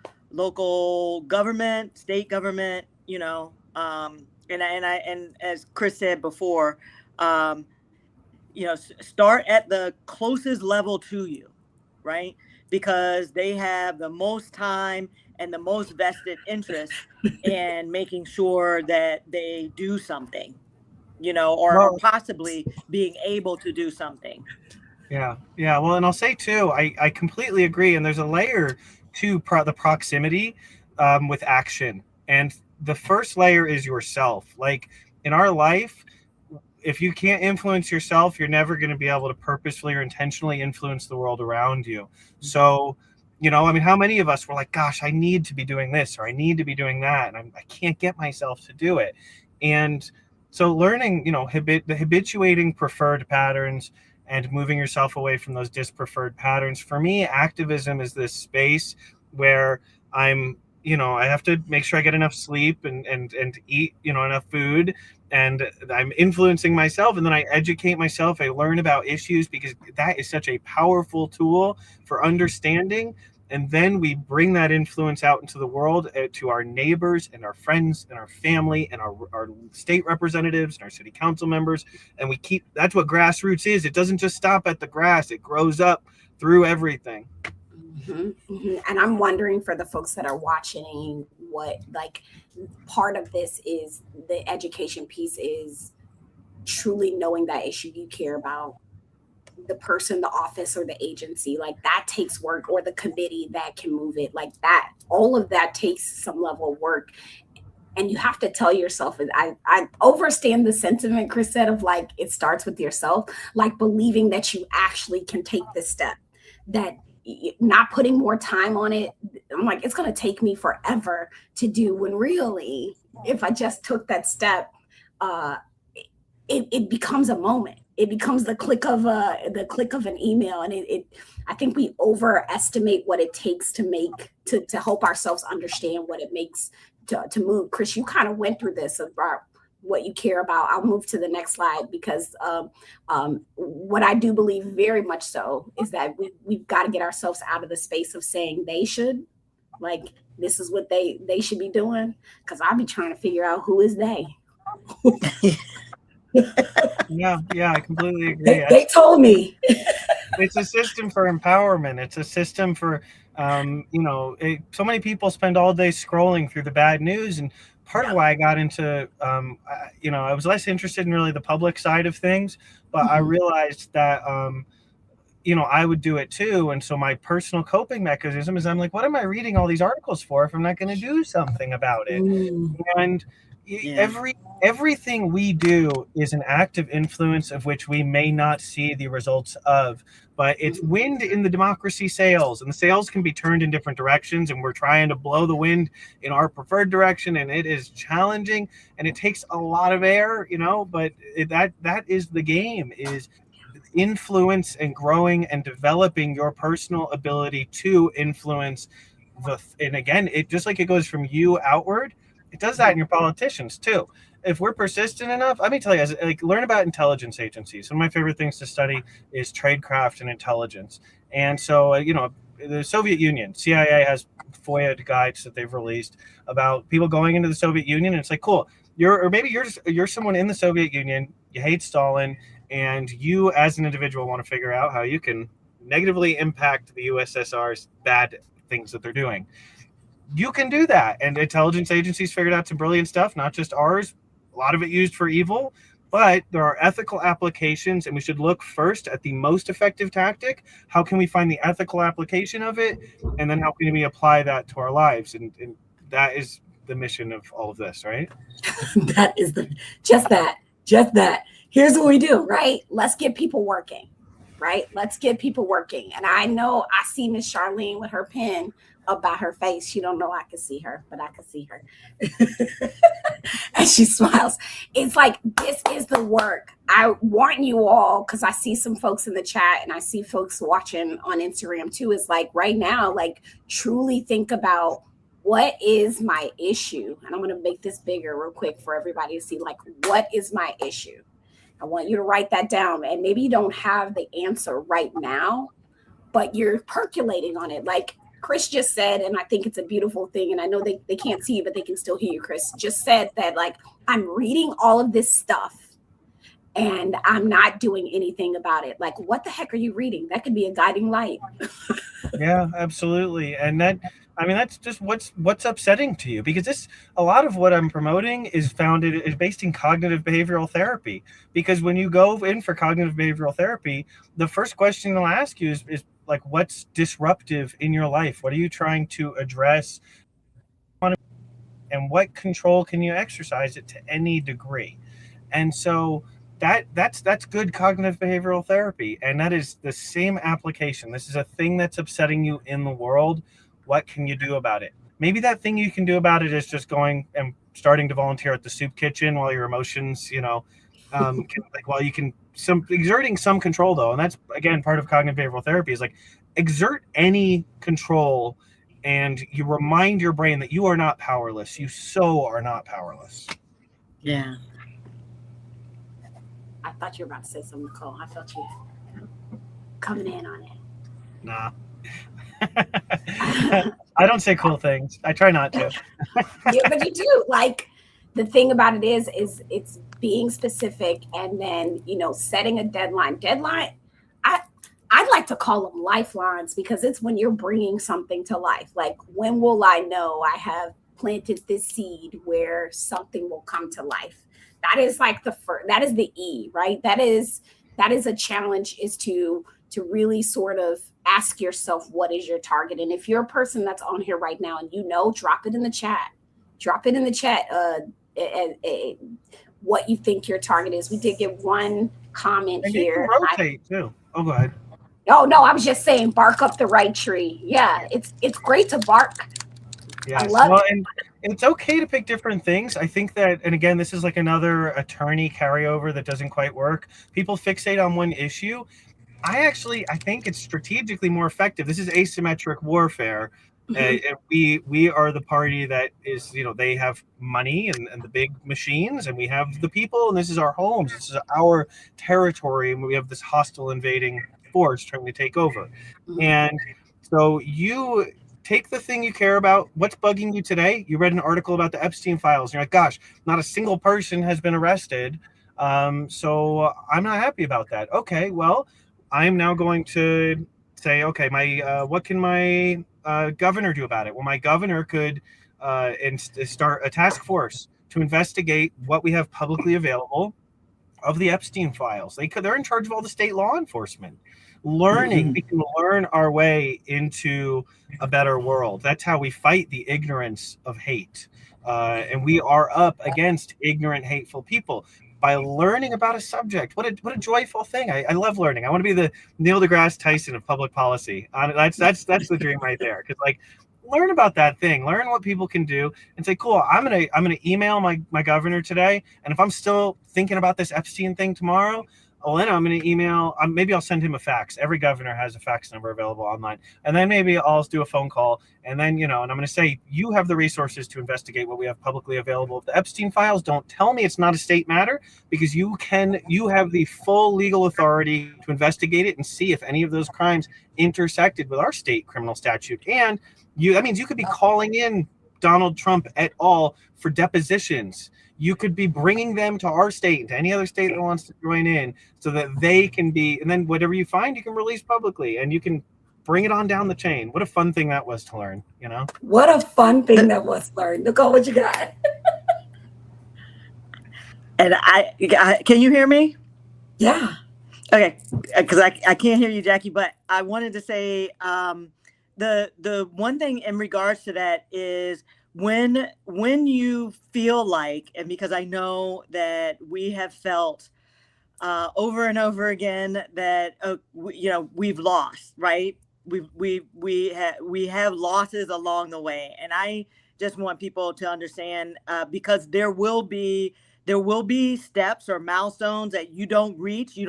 government, state government, and as Chris said before, start at the closest level to you, right? Because they have the most time and the most vested interest in making sure that they do something, or possibly being able to do something. Yeah. Well, and I'll say too, I completely agree. And there's a layer to the proximity with action. And the first layer is yourself. Like in our life, if you can't influence yourself, you're never going to be able to purposefully or intentionally influence the world around you. So, how many of us were like, gosh, I need to be doing this or I need to be doing that, and I can't get myself to do it. And so learning, the habituating preferred patterns and moving yourself away from those dispreferred patterns. For me, activism is this space where I'm, I have to make sure I get enough sleep and eat, enough food, and I'm influencing myself, and then I educate myself. I learn about issues because that is such a powerful tool for understanding and then we bring that influence out into the world, to our neighbors and our friends and our family and our state representatives and our city council members. And that's what grassroots is. It doesn't just stop at the grass, it grows up through everything. And I'm wondering for the folks that are watching, what, like, part of this is the education piece is truly knowing that issue you care about, the person, the office, or the agency. Like, that takes work, or the committee that can move it. Like, that, all of that takes some level of work. And you have to tell yourself, and I overstand the sentiment Chris said, of like, it starts with yourself, like believing that you actually can take this step, that not putting more time on it. I'm like, it's going to take me forever to do, when really, if I just took that step, it becomes a moment. It becomes the click of an email. And I think we overestimate what it takes to help ourselves understand what it makes to move. Chris, you kind of went through this about what you care about. I'll move to the next slide, because what I do believe very much so is that we've got to get ourselves out of the space of saying they should, like, this is what they should be doing, because I'll be trying to figure out who is they. Yeah, I completely agree. They told me. It's a system for empowerment. It's a system for, so many people spend all day scrolling through the bad news. And part of why I got into, I was less interested in really the public side of things, but I realized that, I would do it too. And so my personal coping mechanism is, I'm like, what am I reading all these articles for if I'm not going to do something about it? And everything we do is an act of influence of which we may not see the results of, but it's wind in the democracy sails, and the sails can be turned in different directions, and we're trying to blow the wind in our preferred direction, and it is challenging, and it takes a lot of air, but that is the game, is influence and growing and developing your personal ability to influence and again, it just like it goes from you outward, it does that in your politicians too. If we're persistent enough, let me tell you, like, learn about intelligence agencies. One of my favorite things to study is tradecraft and intelligence. And so, the Soviet Union, CIA has FOIA guides that they've released about people going into the Soviet Union. And it's like, cool, you're someone in the Soviet Union, you hate Stalin, and you as an individual want to figure out how you can negatively impact the USSR's bad things that they're doing. You can do that. And intelligence agencies figured out some brilliant stuff, not just ours, a lot of it used for evil, but there are ethical applications, and we should look first at the most effective tactic. How can we find the ethical application of it? And then how can we apply that to our lives? And that is the mission of all of this, right? That is just that. Here's what we do, right? Let's get people working, right? Let's get people working. And I know I see Miss Charlene with her pen about her face. She don't know I can see her, but I can see her. And she smiles. It's like, this is the work. I want you all, because I see some folks in the chat and I see folks watching on Instagram too, is like, right now, like, truly think about, what is my issue? And I'm going to make this bigger real quick for everybody to see, like, what is my issue? I want you to write that down. And maybe you don't have the answer right now, but you're percolating on it. Like Chris just said, and I think it's a beautiful thing, and I know they can't see you, but they can still hear you. Chris just said that, like, I'm reading all of this stuff and I'm not doing anything about it. Like, what the heck are you reading? That could be a guiding light. Yeah, absolutely. And that's just what's upsetting to you, because a lot of what I'm promoting is based in cognitive behavioral therapy. Because when you go in for cognitive behavioral therapy, the first question they'll ask you is like, what's disruptive in your life? What are you trying to address? And what control can you exercise it to any degree? And so that's good cognitive behavioral therapy. And that is the same application. This is a thing that's upsetting you in the world. What can you do about it? Maybe that thing you can do about it is just going and starting to volunteer at the soup kitchen while your emotions, while you can, exerting some control though. And that's, again, part of cognitive behavioral therapy is like, exert any control, and you remind your brain that you are not powerless. You so are not powerless. Yeah. I thought you were about to say something, Nicole. I felt you coming in on it. Nah. I don't say cool things. I try not to. Yeah, but you do. Like the thing about it is it's being specific and then, setting a deadline. I I like to call them lifelines because it's when you're bringing something to life. Like, when will I know I have planted this seed where something will come to life? That is like the first, that is the E, right? That is a challenge, is to really sort of ask yourself, what is your target? And if you're a person that's on here right now and drop it in the chat. Drop it in the chat. eh, eh, what you think your target is. We did get one comment And you can here. rotate too. Oh, go ahead. Oh no, I was just saying, bark up the right tree. Yeah, it's great to bark. I Yes. love Well, it. and it's okay to pick different things. I think that, and again, this is like another attorney carryover that doesn't quite work. People fixate on one issue. I think it's strategically more effective. This is asymmetric warfare. Mhm. And we are the party that is, they have money and the big machines, and we have the people, and this is our homes. This is our territory, and we have this hostile invading force trying to take over. Mhm. And so you take the thing you care about. What's bugging you today? You read an article about the Epstein files. And you're like, gosh, not a single person has been arrested. So I'm not happy about that. Okay, well, I'm now going to say, okay, my what can my governor do about it? Well, my governor could start a task force to investigate what we have publicly available of the Epstein files. They're in charge of all the state law enforcement. Learning, we can learn our way into a better world. That's how we fight the ignorance of hate. And we are up against ignorant, hateful people by learning about a subject. What a joyful thing! I love learning. I want to be the Neil deGrasse Tyson of public policy. That's the dream right there. Because, like, learn about that thing, learn what people can do, and say, cool, I'm gonna email my governor today, and if I'm still thinking about this Epstein thing tomorrow, well, then I'm gonna email. Maybe I'll send him a fax. Every governor has a fax number available online, and then maybe I'll do a phone call, and then and I'm gonna say, you have the resources to investigate what we have publicly available. If the Epstein files, don't tell me it's not a state matter, because you have the full legal authority to investigate it and see if any of those crimes intersected with our state criminal statute. And that means you could be calling in Donald Trump et al. For depositions. You could be bringing them to our state, to any other state that wants to join in, so that they can be, and then whatever you find, you can release publicly, and you can bring it on down the chain. What a fun thing that was to learn, What a fun thing that was, learned. Nicole, what you got? And can you hear me? Yeah. Okay, because I can't hear you, Jackie. But I wanted to say the one thing in regards to that is when you feel like, and because I know that we have felt over and over again that we've lost, right? We have losses along the way, and I just want people to understand, because there will be steps or milestones that you don't reach, you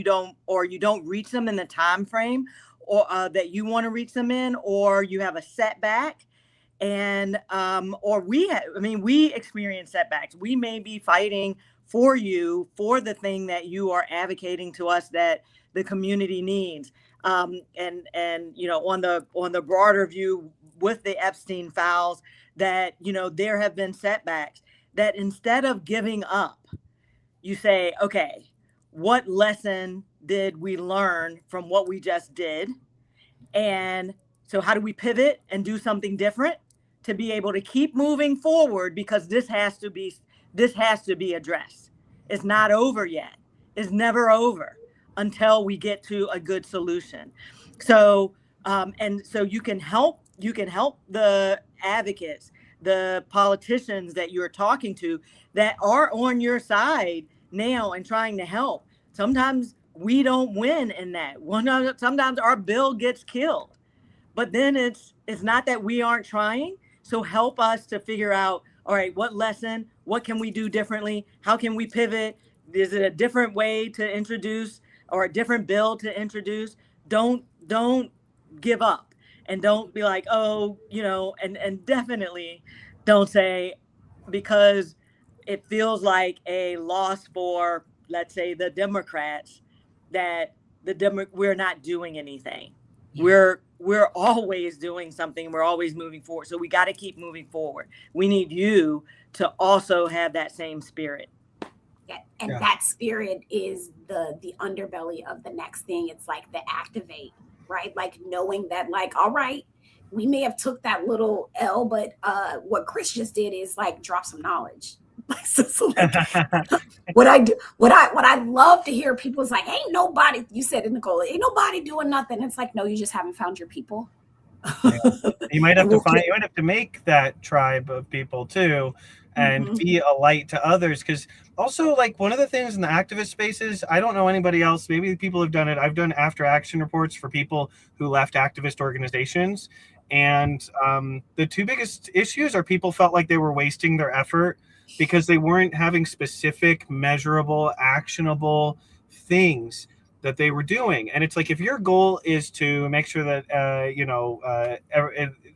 don't reach them in the time frame, or that you want to reach them in, or you have a setback. And or we experience setbacks. We may be fighting for you for the thing that you are advocating to us that the community needs. And on the broader view with the Epstein files, that there have been setbacks, that instead of giving up, you say, okay, what lesson did we learn from what we just did? And so how do we pivot and do something different to be able to keep moving forward? Because this has to be addressed. It's not over yet. It's never over until we get to a good solution. So and so you can help the advocates, the politicians that you're talking to, that are on your side now and trying to help. Sometimes we don't win in that. Sometimes our bill gets killed, but then it's not that we aren't trying. So help us to figure out, all right, what can we do differently? How can we pivot? Is it a different way to introduce, or a different bill to introduce? Don't give up, and don't be like, oh, and definitely don't say, because it feels like a loss for, let's say, the Democrats, that we're not doing anything. we're always doing something. We're always moving forward. So we got to keep moving forward. We need you to also have that same spirit. Yeah, and that spirit is the underbelly of the next thing. It's like the activate, right? Like knowing that, like, all right, we may have took that little L, but what Chris just did is like drop some knowledge. So like, what I love to hear people is like, ain't nobody, you said it, Nicole, ain't nobody doing nothing. It's like, no, you just haven't found your people. Yeah. You might have to make that tribe of people too, and be a light to others. Because also, like, one of the things in the activist spaces, I don't know anybody else, maybe people have done it. I've done after action reports for people who left activist organizations. And the two biggest issues are people felt like they were wasting their effort because they weren't having specific, measurable, actionable things that they were doing. And it's like, if your goal is to make sure that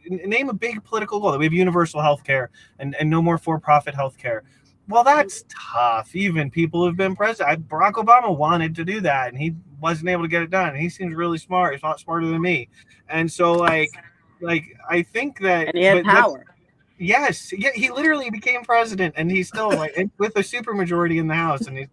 name a big political goal, that we have universal health care and no more for-profit health care. Well, that's tough. Even people who've been president, Barack Obama wanted to do that and he wasn't able to get it done. And he seems really smart. He's a lot smarter than me. And so like I think that, and he had power. Yes, yeah, he literally became president, and he's still like with a supermajority in the House, and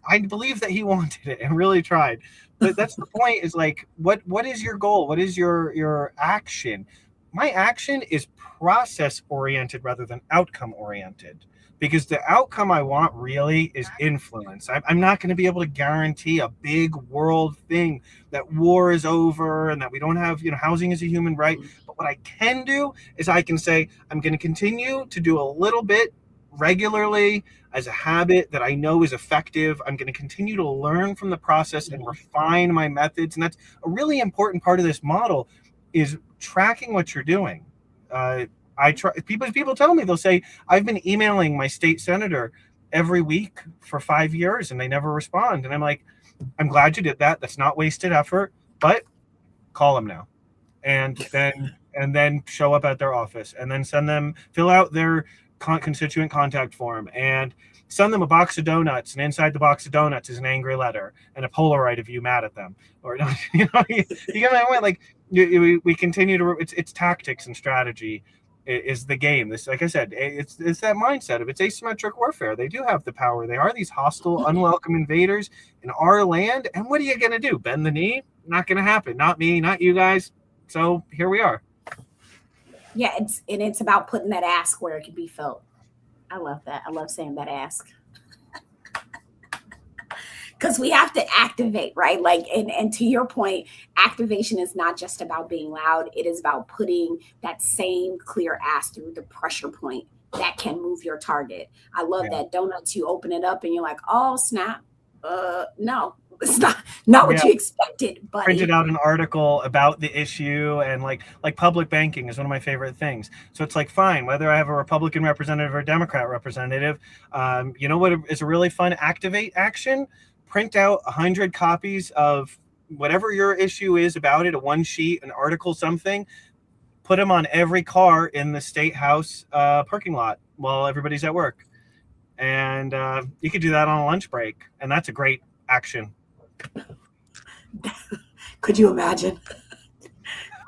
I believe that he wanted it and really tried. But that's the point, is like, what is your goal? What is your action? My action is process oriented rather than outcome oriented, because the outcome I want really is influence. I'm not going to be able to guarantee a big world thing, that war is over and that we don't have, housing is a human right. But what I can do is I can say, I'm going to continue to do a little bit regularly as a habit that I know is effective. I'm going to continue to learn from the process and refine my methods. And that's a really important part of this model, is tracking what you're doing. I try. People tell me, they'll say, I've been emailing my state senator every week for 5 years and they never respond. And I'm like, I'm glad you did that. That's not wasted effort, but call them now. And then show up at their office, and then fill out their constituent contact form, and send them a box of donuts, and inside the box of donuts is an angry letter and a Polaroid of you mad at them. Or you get my point. Like, we continue to, it's tactics and strategy is the game. This, like I said, it's that mindset of, it's asymmetric warfare. They do have the power. They are these hostile, unwelcome invaders in our land. And what are you going to do? Bend the knee? Not going to happen. Not me, not you guys. So here we are. Yeah, it's about putting that ask where it can be felt. I love that. I love saying that ask. Because we have to activate, right? Like, and to your point, activation is not just about being loud. It is about putting that same clear ask through the pressure point that can move your target. I love that. Donuts, you open it up and you're like, oh, snap. No, it's not what you expected. But printed out an article about the issue, and like public banking is one of my favorite things. So it's like, fine, whether I have a Republican representative or a Democrat representative, you know what is a really fun activate action? Print out 100 copies of whatever your issue is about it, a one sheet, an article, something. Put them on every car in the state house parking lot while everybody's at work. And you could do that on a lunch break, and that's a great action. Could you imagine?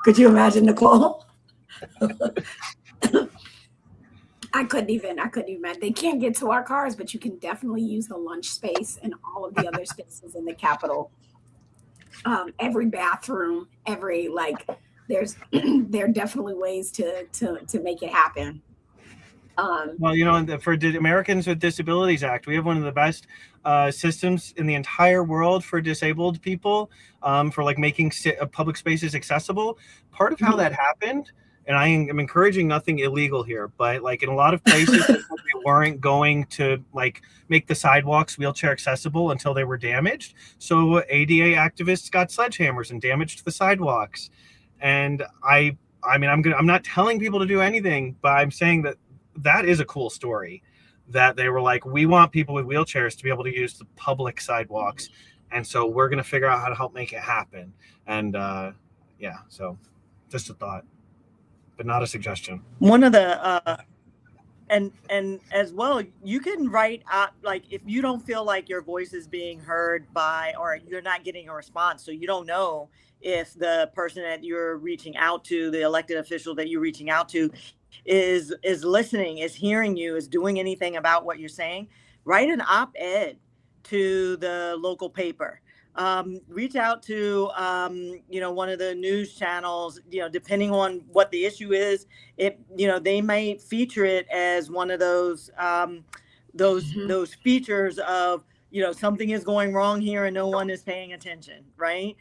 Could you imagine, Nicole? I couldn't even. They can't get to our cars, but you can definitely use the lunch space and all of the other spaces in the Capitol. Every bathroom, there are definitely ways to make it happen. Well, for the Americans with Disabilities Act, we have one of the best systems in the entire world for disabled people, for like making public spaces accessible. Part of how that happened, and I am encouraging nothing illegal here, but like in a lot of places, they weren't going to like make the sidewalks wheelchair accessible until they were damaged. So ADA activists got sledgehammers and damaged the sidewalks. And I'm not telling people to do anything, but I'm saying that is a cool story, that they were like, we want people with wheelchairs to be able to use the public sidewalks. And so we're going to figure out how to help make it happen. And so just a thought, but not a suggestion. One of the and as well, you can write out, like, if you don't feel like your voice is being heard by, or you're not getting a response, so you don't know if the person that you're reaching out to, the elected official that you're reaching out to, is listening, is hearing you, is doing anything about what you're saying, write an op-ed to the local paper. Reach out to one of the news channels, depending on what the issue is. They might feature it as one of those those features of, something is going wrong here and no one is paying attention, right?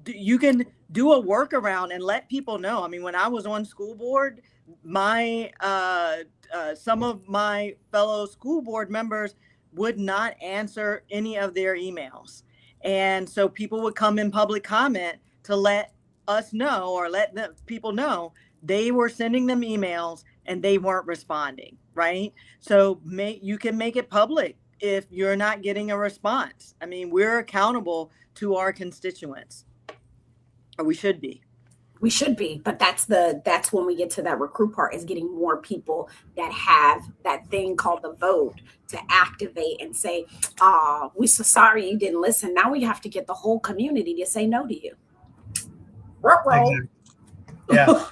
You can do a workaround and let people know. I mean, when I was on school board, my some of my fellow school board members would not answer any of their emails. And so people would come in public comment to let us know, or let the people know, they were sending them emails and they weren't responding, right? So you can make it public if you're not getting a response. I mean, we're accountable to our constituents, or we should be. We should be, but that's when we get to that recruit part, is getting more people that have that thing called the vote to activate and say, "Oh, we're so sorry you didn't listen." Now we have to get the whole community to say no to you. Exactly. Yeah.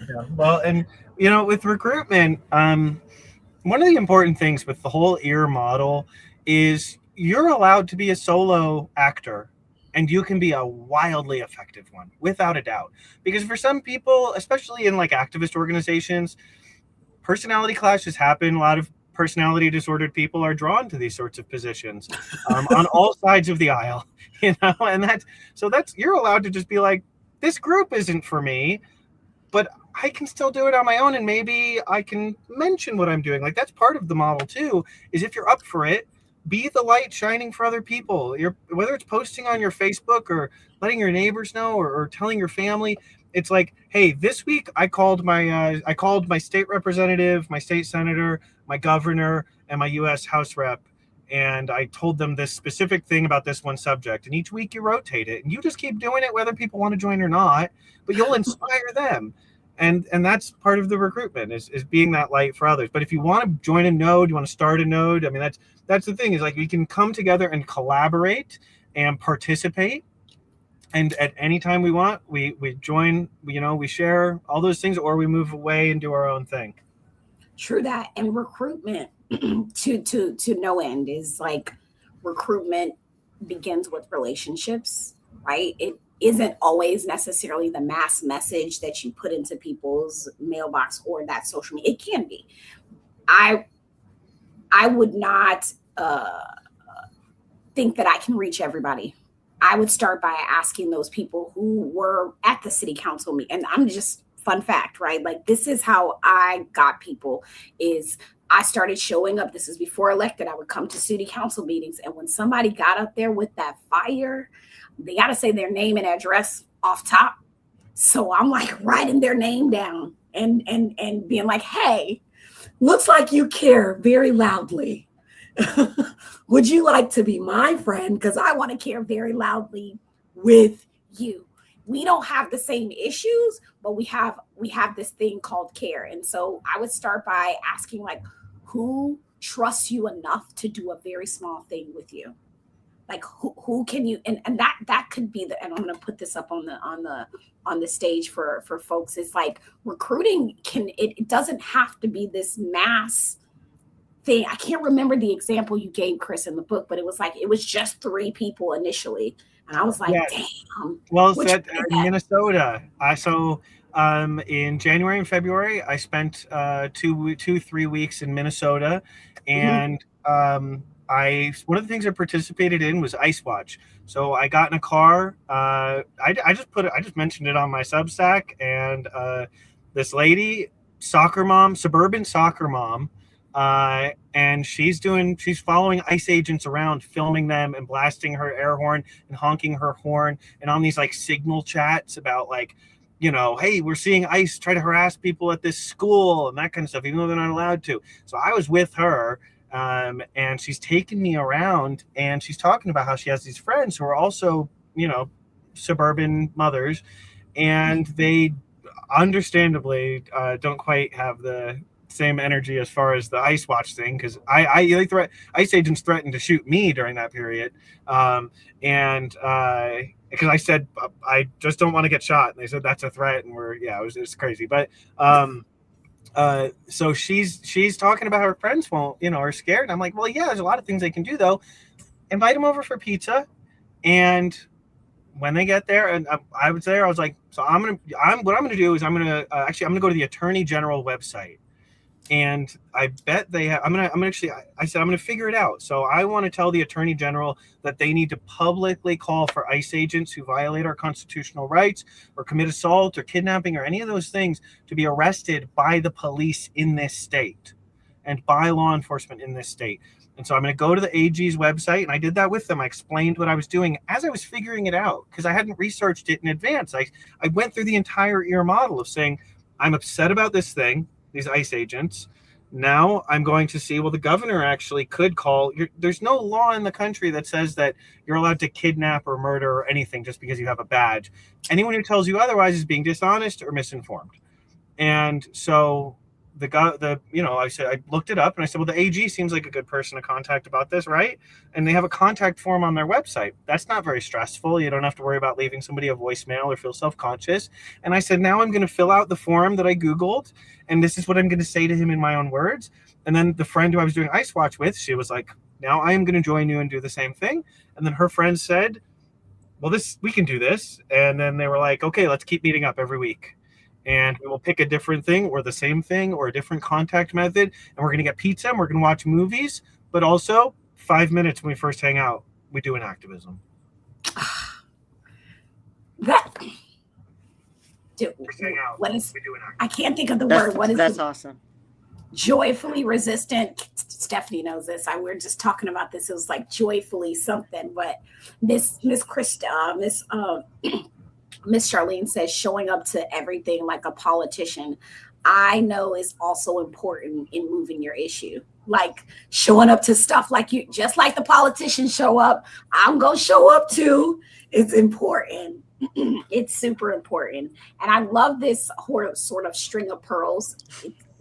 Yeah. Well, and with recruitment, one of the important things with the whole E.A.R.R model is you're allowed to be a solo actor. And you can be a wildly effective one, without a doubt. Because for some people, especially in like activist organizations, personality clashes happen. A lot of personality disordered people are drawn to these sorts of positions on all sides of the aisle, and that's you're allowed to just be like, this group isn't for me, but I can still do it on my own, and maybe I can mention what I'm doing. Like, that's part of the model too, is if you're up for it, be the light shining for other people. Whether it's posting on your Facebook or letting your neighbors know, or telling your family. It's like, hey, this week I called my state representative, my state senator, my governor, and my U.S. House rep, and I told them this specific thing about this one subject. And each week you rotate it, and you just keep doing it whether people want to join or not, but you'll inspire them. And that's part of the recruitment, is being that light for others. But if you want to join a node, you want to start a node, I mean, that's the thing, is like, we can come together and collaborate and participate. And at any time we want, we join, we share all those things, or we move away and do our own thing. True that. And recruitment to no end is like, recruitment begins with relationships, right? It isn't always necessarily the mass message that you put into people's mailbox or that social media. It can be. I would not think that I can reach everybody. I would start by asking those people who were at the city council meeting. And I'm just, fun fact, right? Like, this is how I got people, is I started showing up. This is before elected. I would come to city council meetings. And when somebody got up there with that fire, they got to say their name and address off top. So I'm like writing their name down and being like, hey, looks like you care very loudly. Would you like to be my friend? Because I want to care very loudly with you. We don't have the same issues, but we have this thing called care. And so I would start by asking, like, who trusts you enough to do a very small thing with you? Like, who can you, and that could be and I'm going to put this up on the stage for folks. It's like, recruiting it doesn't have to be this mass thing. I can't remember the example you gave, Chris, in the book, but it was like, it was just 3 people initially. And I was like, damn. Well, in Minnesota, in January and February, I spent 3 weeks in Minnesota, and one of the things I participated in was Ice Watch. So I got in a car. I just mentioned it on my Substack, and this lady, suburban soccer mom, and she's following ICE agents around, filming them and blasting her air horn and honking her horn, and on these like signal chats about like, hey, we're seeing ICE try to harass people at this school and that kind of stuff, even though they're not allowed to. So I was with her, and she's taking me around, and she's talking about how she has these friends who are also, suburban mothers, and they understandably don't quite have the same energy as far as the ICE watch thing, because ICE agents threatened to shoot me during that period, and because I said I just don't want to get shot, and they said that's a threat, and it's crazy, but so she's talking about her friends are scared, and I'm like, well, yeah, there's a lot of things they can do though. Invite them over for pizza, and when they get there, and I was there, I was like, so what I'm gonna do is I'm gonna go to the Attorney General website, and I bet they have. I said I'm gonna figure it out. So I want to tell the Attorney General that they need to publicly call for ICE agents who violate our constitutional rights or commit assault or kidnapping or any of those things to be arrested by the police in this state and by law enforcement in this state. And so I'm going to go to the AG's website, and I did that with them. I explained what I was doing as I was figuring it out, because I hadn't researched it in advance. I went through the entire E.A.R.R model of saying, I'm upset about this thing, these ICE agents. Now I'm going to see, well, the governor actually could call. There's no law in the country that says that you're allowed to kidnap or murder or anything just because you have a badge. Anyone who tells you otherwise is being dishonest or misinformed. And so I said, I looked it up, and I said, well, the AG seems like a good person to contact about this, right? And they have a contact form on their website. That's not very stressful. You don't have to worry about leaving somebody a voicemail or feel self-conscious. And I said, now I'm going to fill out the form that I Googled, and this is what I'm going to say to him in my own words. And then the friend who I was doing Ice Watch with, she was like, now I am going to join you and do the same thing. And then her friend said, well, we can do this. And then they were like, okay, let's keep meeting up every week. And we will pick a different thing or the same thing or a different contact method. And we're going to get pizza and we're going to watch movies. But also 5 minutes when we first hang out, we do an activism. I can't think of the word. What is that's awesome. Joyfully resistant. Stephanie knows this. We were just talking about this. It was like joyfully something. But Miss Charlene says showing up to everything like a politician, I know is also important in moving your issue. Like showing up to stuff like you, just like the politicians show up, I'm going to show up too. It's important. It's super important. And I love this sort of string of pearls.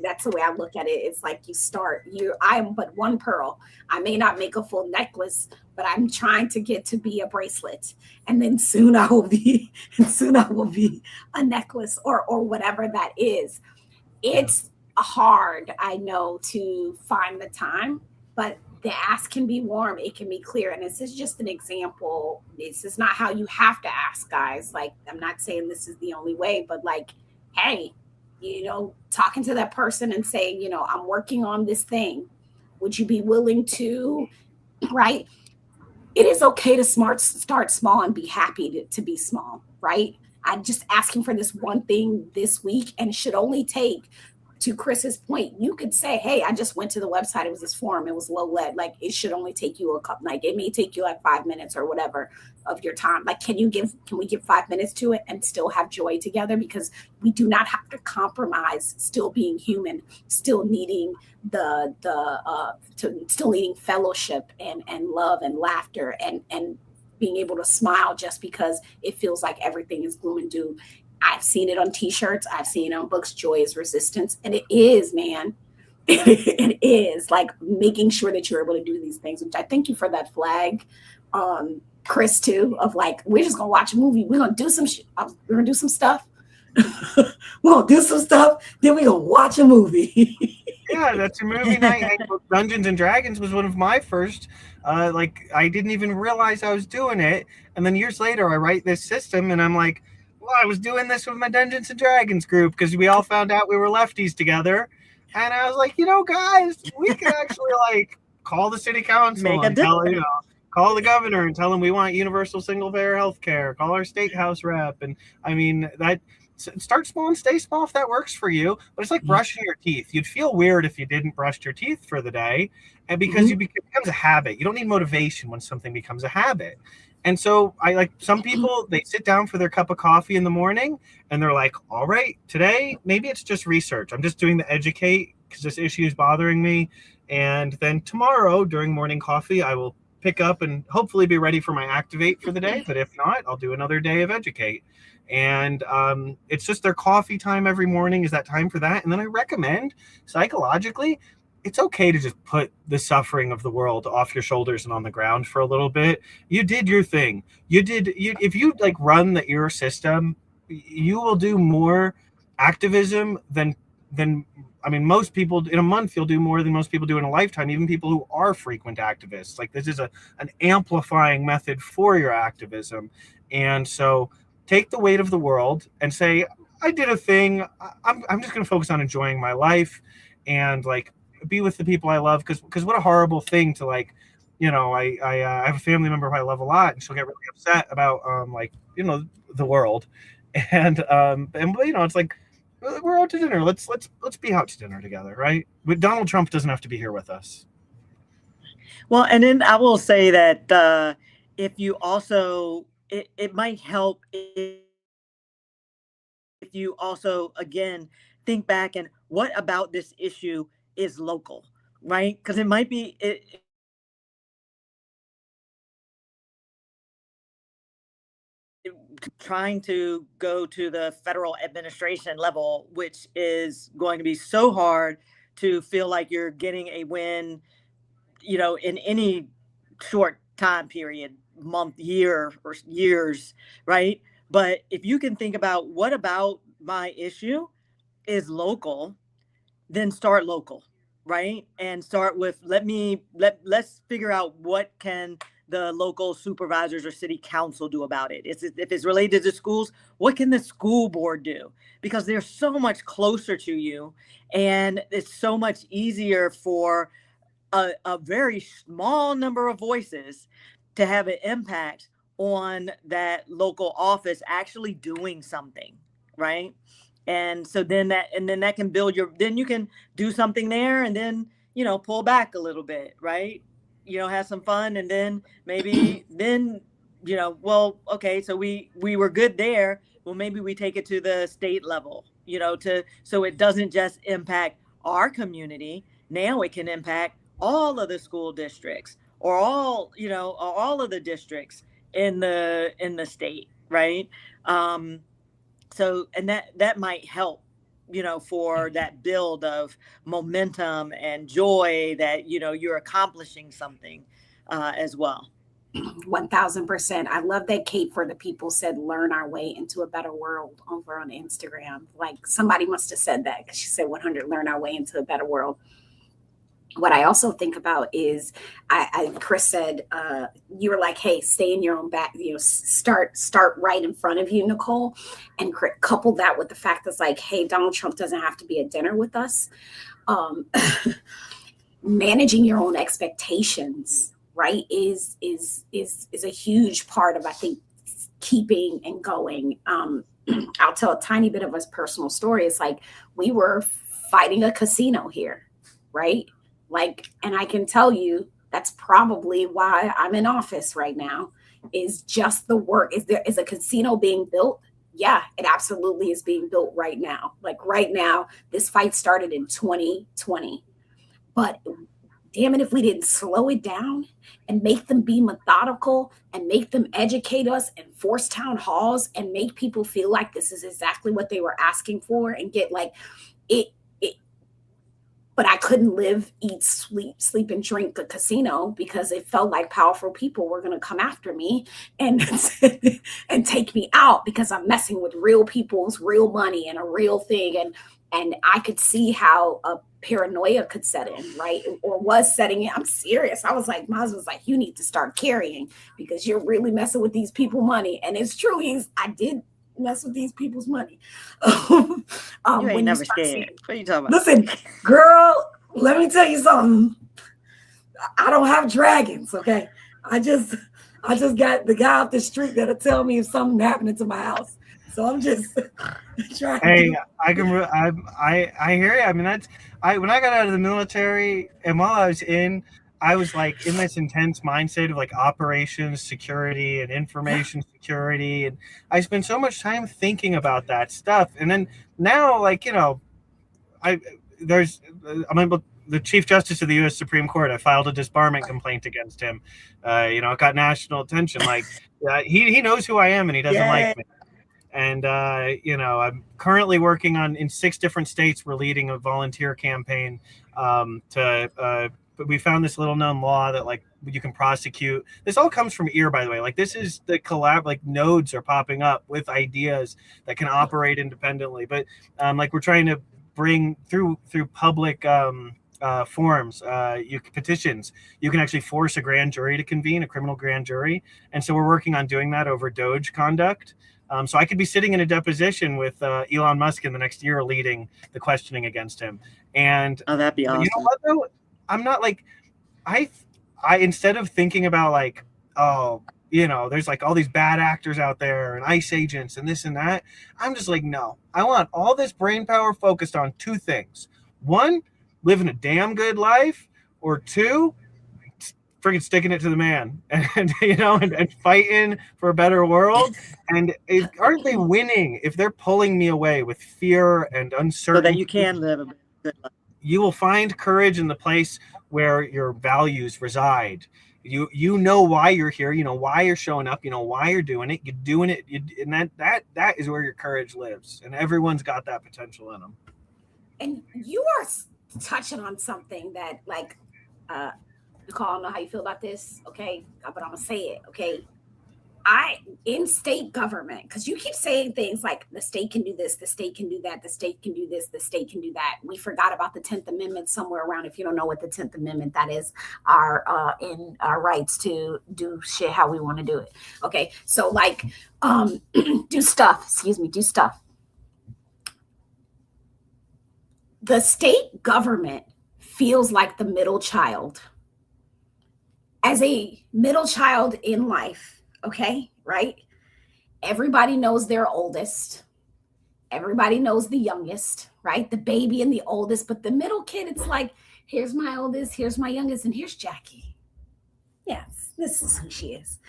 That's the way I look at it. It's like I am but one pearl. I may not make a full necklace, but I'm trying to get to be a bracelet. And then soon I will be a necklace or whatever that is. It's hard, I know, to find the time, but the ask can be warm. It can be clear. And this is just an example. This is not how you have to ask, guys. Like, I'm not saying this is the only way, but like, hey, talking to that person and saying, I'm working on this thing. Would you be willing to, right? It is okay to start small and be happy to be small, right? I'm just asking for this one thing this week, and it should only take, to Chris's point, you could say, hey, I just went to the website. It was this form. It was low lead. Like, it should only take you it may take you like 5 minutes or whatever of your time. Like, can we give 5 minutes to it and still have joy together? Because we do not have to compromise still being human, still needing still needing fellowship and love and laughter and being able to smile just because it feels like everything is gloom and doom. I've seen it on t-shirts. I've seen it on books. Joy is resistance. And it is, man. It is like making sure that you're able to do these things, which I thank you for that flag, Chris, too, of like, we're just going to watch a movie. We're going to do some we're going to do some stuff. We're going to do some stuff. Then we're going to watch a movie. Yeah, that's a movie night. Dungeons and Dragons was one of my first. I didn't even realize I was doing it. And then years later, I write this system and I'm like, well, I was doing this with my Dungeons and Dragons group because we all found out we were lefties together. And I was like, guys, we can actually call the city council and call the governor and tell him we want universal single payer health care, call our state house rep. And I mean, start small and stay small if that works for you. But it's like brushing your teeth. You'd feel weird if you didn't brush your teeth for the day. And because it becomes a habit. You don't need motivation when something becomes a habit. And so some people, they sit down for their cup of coffee in the morning and they're like, all right, today, maybe it's just research. I'm just doing the educate because this issue is bothering me. And then tomorrow during morning coffee, I will pick up and hopefully be ready for my activate for the day. But if not, I'll do another day of educate. And it's just their coffee time every morning is that time for that. And then I recommend psychologically, it's okay to just put the suffering of the world off your shoulders and on the ground for a little bit. You did your thing. If you like run the E.A.R.R system, you will do more activism than I mean, most people in a month, you'll do more than most people do in a lifetime, even people who are frequent activists. Like, this is an amplifying method for your activism. And so take the weight of the world and say, I did a thing. I'm just going to focus on enjoying my life and like be with the people I love. Because what a horrible thing to like, you know, I have a family member who I love a lot, and she'll get really upset about like, you know, the world. And you know, it's like, we're out to dinner. Let's be out to dinner together, right? But Donald Trump doesn't have to be here with us. Well, and then I will say that if you also, it might help if you also, again, think back and what about this issue is local, right? Because it might be, trying to go to the federal administration level, which is going to be so hard to feel like you're getting a win, you know, in any short time period, month, year, or years, right? But if you can think about what about my issue is local, then start local, right? And start with let's figure out what can the local supervisors or city council do about it. If it's related to schools, what can the school board do? Because they're so much closer to you, and it's so much easier for a very small number of voices to have an impact on that local office actually doing something, right? And so then that can build your, then you can do something there, and then, you know, pull back a little bit, right? You know, have some fun, and then maybe then, you know, well, okay, so we were good there, well, maybe we take it to the state level, you know, so it doesn't just impact our community. Now it can impact all of the school districts, or all, you know, all of the districts in the state, right? So, and that might help, you know, for that build of momentum and joy that, you know, you're accomplishing something as well. 1000%. I love that Kate for the people said, learn our way into a better world over on Instagram. Like, somebody must have said that, because she said 100, learn our way into a better world. What I also think about is, Chris said, you were like, hey, stay in your own back, you know, start right in front of you, Nicole, and couple that with the fact that's like, hey, Donald Trump doesn't have to be at dinner with us. Managing your own expectations, right, is a huge part of, I think, keeping and going. I'll tell a tiny bit of a personal story. It's like, we were fighting a casino here, right? Like, and I can tell you that's probably why I'm in office right now, is just the work. Is a casino being built? Yeah, it absolutely is being built right now. Like, right now, this fight started in 2020. But damn it, if we didn't slow it down and make them be methodical and make them educate us and force town halls and make people feel like this is exactly what they were asking for, and get like it. But I couldn't live, eat, sleep, and drink a casino, because it felt like powerful people were going to come after me and and take me out, because I'm messing with real people's real money and a real thing. And I could see how a paranoia could set in, right? Or was setting in. I'm serious. I was like, Maz was like, you need to start carrying, because you're really messing with these people money. And it's true. I did mess with these people's money. You ain't never scared. What are you talking about? Listen, girl, let me tell you something. I don't have dragons, okay? I just got the guy off the street that'll tell me if something happening to my house. So I'm just trying. Hey, I hear you. I mean, when I got out of the military, and while I was in, I was like in this intense mindset of like operations security and information security. And I spent so much time thinking about that stuff. And then now, like, you know, I'm the Chief Justice of the U.S. Supreme Court. I filed a disbarment complaint against him. You know, it got national attention. Like, he knows who I am, and he doesn't like me. And I'm currently working in 6 different states. We're leading a volunteer campaign but we found this little known law that like you can prosecute. This all comes from E.A.R.R, by the way. Like this is the like nodes are popping up with ideas that can operate independently. But like we're trying to bring through public forms, petitions. You can actually force a grand jury to convene, a criminal grand jury. And so we're working on doing that over Doge conduct. So I could be sitting in a deposition with Elon Musk in the next year leading the questioning against him. And that'd be awesome. You know what though? I'm not like I instead of thinking about like, oh, there's like all these bad actors out there and ICE agents and this and that. I'm just like, no, I want all this brain power focused on 2 things. 1, living a damn good life, or 2, freaking sticking it to the man and fighting for a better world. And aren't they winning if they're pulling me away with fear and uncertainty? So that you can live a good life. You will find courage in the place where your values reside. You know why you're here. You know why you're showing up. You know why you're doing it. You're doing it, and that is where your courage lives. And everyone's got that potential in them. And you are touching on something that, like, Nicole, I don't know how you feel about this, okay? But I'm gonna say it, okay? In state government, because you keep saying things like the state can do this, the state can do that, the state can do this, the state can do that. We forgot about the 10th Amendment somewhere around. If you don't know what the 10th Amendment, that is our rights to do shit how we want to do it. Okay, so like do stuff. The state government feels like the middle child. As a middle child in life, okay, right? Everybody knows their oldest. Everybody knows the youngest, right? The baby and the oldest, but the middle kid, it's like, here's my oldest, here's my youngest, and here's Jackie. Yes, this is who she is.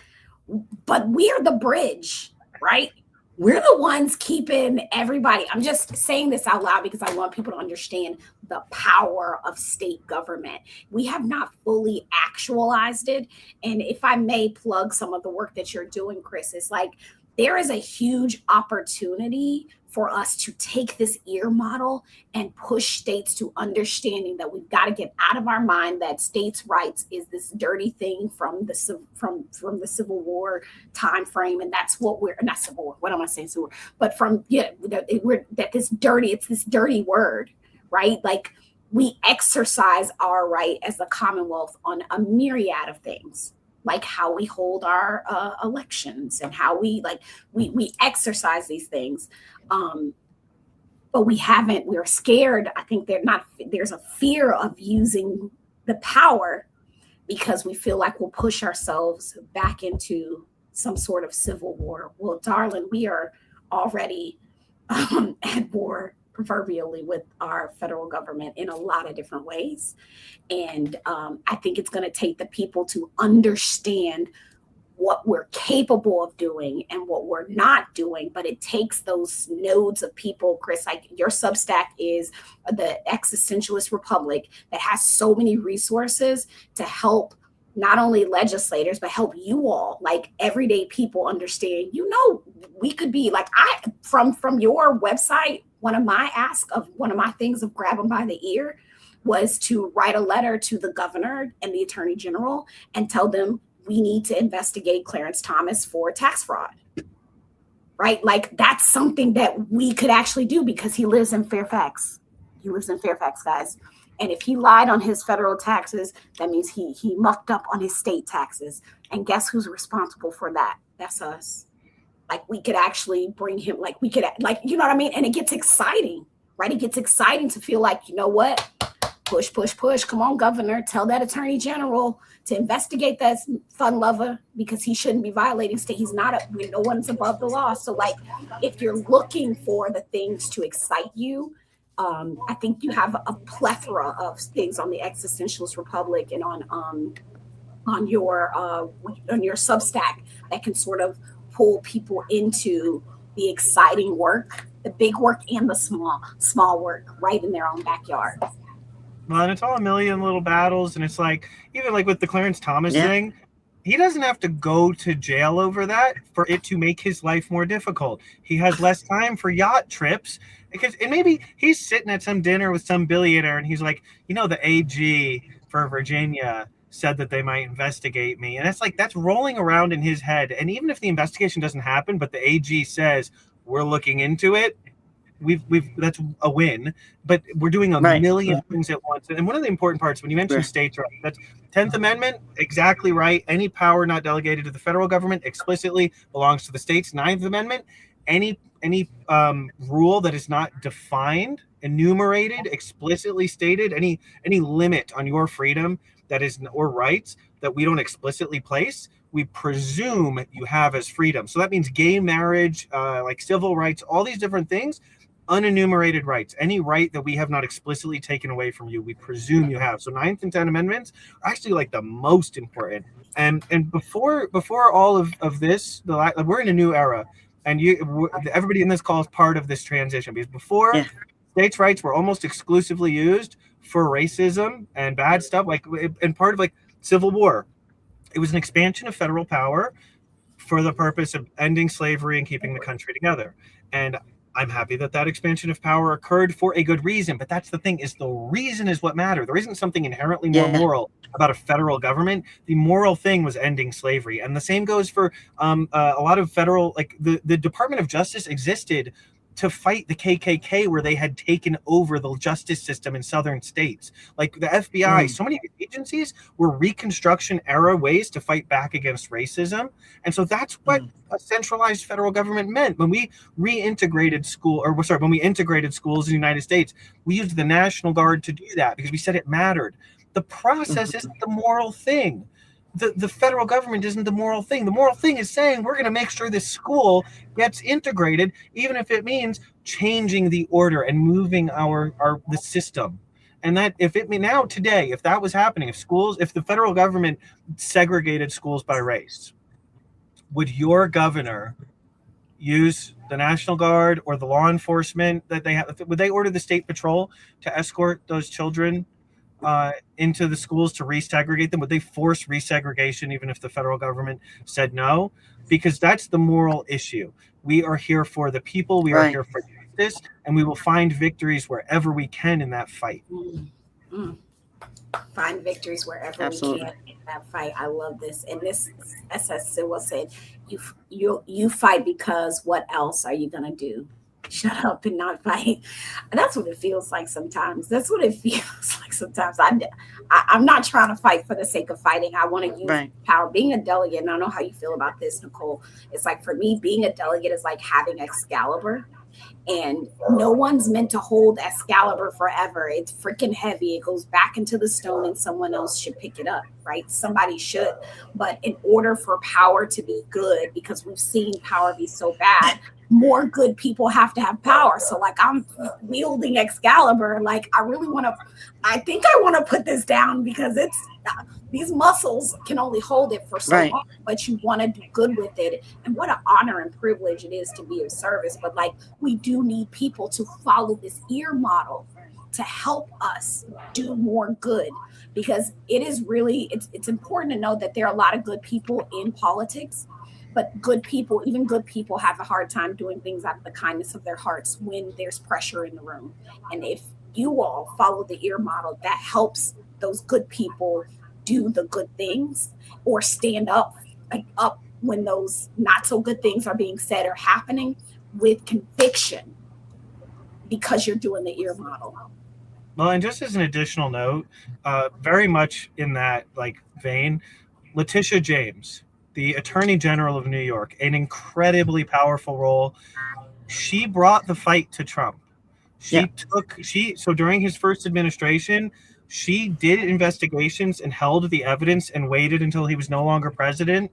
But we're the bridge, right? We're the ones keeping everybody. I'm just saying this out loud because I want people to understand the power of state government. We have not fully actualized it. And if I may plug some of the work that you're doing, Chris, it's like there is a huge opportunity for us to take this E.A.R.R model and push states to understanding that we've got to get out of our mind that states' rights is this dirty thing from the Civil War time frame, and that's what we're not Civil War. What am I saying? Civil War, but it's this dirty word, right? Like we exercise our right as the Commonwealth on a myriad of things, like how we hold our elections and how we exercise these things. But we're scared. I think there's a fear of using the power because we feel like we'll push ourselves back into some sort of civil war. Well, darling, we are already at war proverbially with our federal government in a lot of different ways. And I think it's going to take the people to understand what we're capable of doing and what we're not doing, but it takes those nodes of people, Chris, like your Substack is the Existentialist Republic that has so many resources to help not only legislators, but help you all, like everyday people understand, we could be like, from your website, one of my things of grab them by the ear was to write a letter to the governor and the attorney general and tell them, we need to investigate Clarence Thomas for tax fraud, right? Like that's something that we could actually do because he lives in Fairfax. He lives in Fairfax, guys. And if he lied on his federal taxes, that means he mucked up on his state taxes. And guess who's responsible for that? That's us. Like we could actually bring him, you know what I mean? And it gets exciting, right? It gets exciting to feel like, you know what? Push, push, push. Come on, governor. Tell that attorney general to investigate that fun lover because he shouldn't be violating state. He's not, no one's above the law. So like, if you're looking for the things to excite you, I think you have a plethora of things on the Existentialist Republic and on your Substack that can sort of pull people into the exciting work, the big work and the small work right in their own backyard. Well, and it's all a million little battles, and it's like even like with the Clarence Thomas thing, he doesn't have to go to jail over that for it to make his life more difficult. He has less time for yacht trips and maybe he's sitting at some dinner with some billionaire and he's like, the AG for Virginia said that they might investigate me. And that's rolling around in his head. And even if the investigation doesn't happen, but the AG says we're looking into it, we've that's a win. But we're doing a million things at once. And one of the important parts when you mention states' rights, that's 10th Amendment, exactly right. Any power not delegated to the federal government explicitly belongs to the states. 9th Amendment, any rule that is not defined, enumerated, explicitly stated, any limit on your freedom that is or rights that we don't explicitly place, we presume you have as freedom. So that means gay marriage, like civil rights, all these different things, unenumerated rights, any right that we have not explicitly taken away from you, we presume you have. So 9th and 10th Amendments are actually like the most important. And before all of this, we're in a new era. And everybody in this call is part of this transition, because before states' rights were almost exclusively used for racism and bad stuff, and part of like Civil War. It was an expansion of federal power for the purpose of ending slavery and keeping the country together. And I'm happy that expansion of power occurred for a good reason. But that's the thing, is the reason is what matters. There isn't something inherently more moral about a federal government. The moral thing was ending slavery. And the same goes for a lot of federal, like the Department of Justice existed to fight the KKK, where they had taken over the justice system in southern states. Like the FBI, so many agencies were Reconstruction era ways to fight back against racism. And so that's what a centralized federal government meant. When we integrated schools in the United States, we used the National Guard to do that because we said it mattered. The process isn't the moral thing. The federal government isn't the moral thing. The moral thing is saying we're going to make sure this school gets integrated, even if it means changing the order and moving the system. And that if that was happening, if the federal government segregated schools by race, would your governor use the National Guard or the law enforcement that they have? Would they order the state patrol to escort those children into the schools to resegregate them? Would they force resegregation even if the federal government said no? Because that's the moral issue. We are here for the people. We are here for justice, and we will find victories wherever we can in that fight. Find victories wherever we can in that fight. I love this. And this, as Sewell said, you fight because what else are you going to do? Shut up and not fight. And that's what it feels like sometimes. I'm not trying to fight for the sake of fighting. I want to use power. Being a delegate, and I don't know how you feel about this, Nicole. It's like, for me, being a delegate is like having Excalibur. And no one's meant to hold Excalibur forever. It's freaking heavy. It goes back into the stone and someone else should pick it up, right? Somebody should. But in order for power to be good, because we've seen power be so bad, more good people have to have power. So like, I'm wielding Excalibur. Like, I think I want to put this down because these muscles can only hold it for so long, but you want to do good with it. And what an honor and privilege it is to be of service. But like, we do need people to follow this E.A.R.R model to help us do more good, because it is really, it's important to know that there are a lot of good people in politics, but even good people have a hard time doing things out of the kindness of their hearts when there's pressure in the room. And if you all follow the E.A.R.R model, that helps those good people do the good things, or stand up when those not so good things are being said or happening with conviction, because you're doing the E.A.R.R model. Well, and just as an additional note, very much in that vein, Letitia James, the Attorney General of New York, an incredibly powerful role. She brought the fight to Trump. So during his first administration, she did investigations and held the evidence and waited until he was no longer president,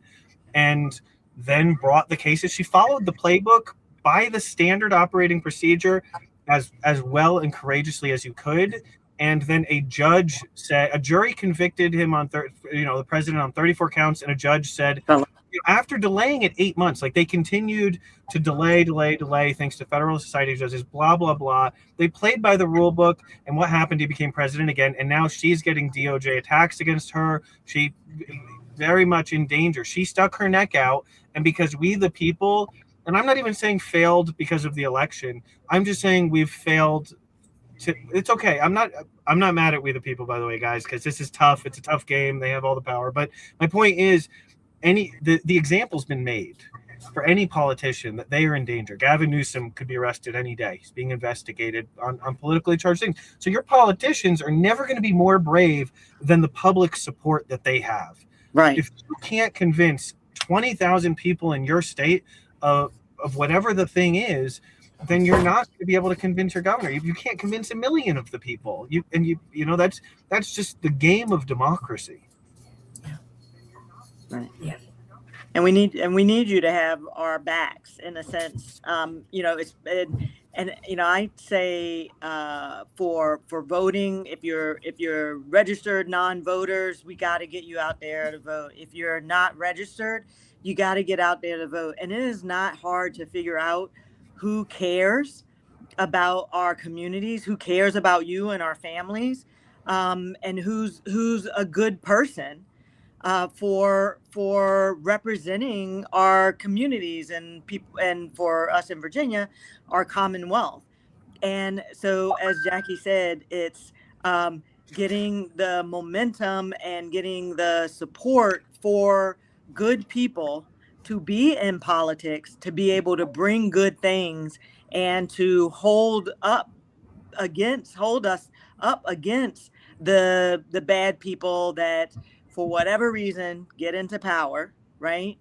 and then brought the cases. She followed the playbook by the standard operating procedure as well and courageously as you could. And then a jury convicted him on the president on 34 counts, and a judge said, after delaying it 8 months, they continued to delay thanks to Federal Society of Judges, blah, blah, blah. They played by the rule book, and what happened? He became president again, and now she's getting DOJ attacks against her. very much in danger. She stuck her neck out, and because we the people, and I'm not even saying failed because of the election, I'm just saying we've failed to, it's okay. I'm not mad at we the people, by the way, guys, because this is tough. It's a tough game. They have all the power. But my point is, the example's been made for any politician that they are in danger. Gavin Newsom could be arrested any day. He's being investigated on politically charged things. So your politicians are never going to be more brave than the public support that they have. Right. If you can't convince 20,000 people in your state of whatever the thing is, then you're not going to be able to convince your governor. You can't convince a million of the people. You know that's just the game of democracy. Right. Yeah. And we need you to have our backs in a sense. You know, and you know, I say for voting, if you're registered non-voters, we got to get you out there to vote. If you're not registered, you got to get out there to vote. And it is not hard to figure out who cares about our communities, who cares about you and our families, and who's a good person for representing our communities and people, and for us in Virginia, our Commonwealth. And so, as Jackie said, it's getting the momentum and getting the support for good people to be in politics, to be able to bring good things and to hold us up against the bad people that for whatever reason get into power, right?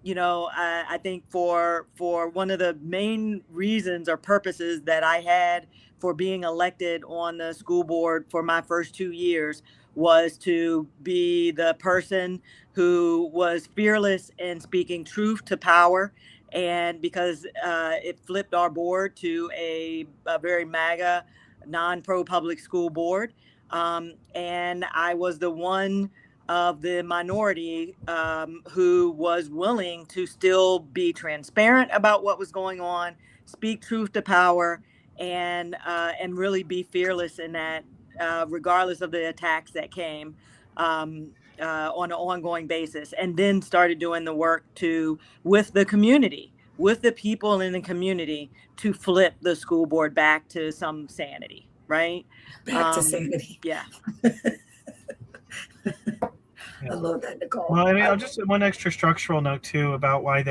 You know, I think for one of the main reasons or purposes that I had for being elected on the school board for my first 2 years was to be the person who was fearless in speaking truth to power. And because it flipped our board to a very MAGA, non-pro public school board. And I was the one of the minority who was willing to still be transparent about what was going on, speak truth to power, and really be fearless in that, regardless of the attacks that came on an ongoing basis. And then started doing the work with the community, with the people in the community, to flip the school board back to some sanity, right? Back to sanity. Yeah. I love that, Nicole. Well, I mean, I'll just one extra structural note too about why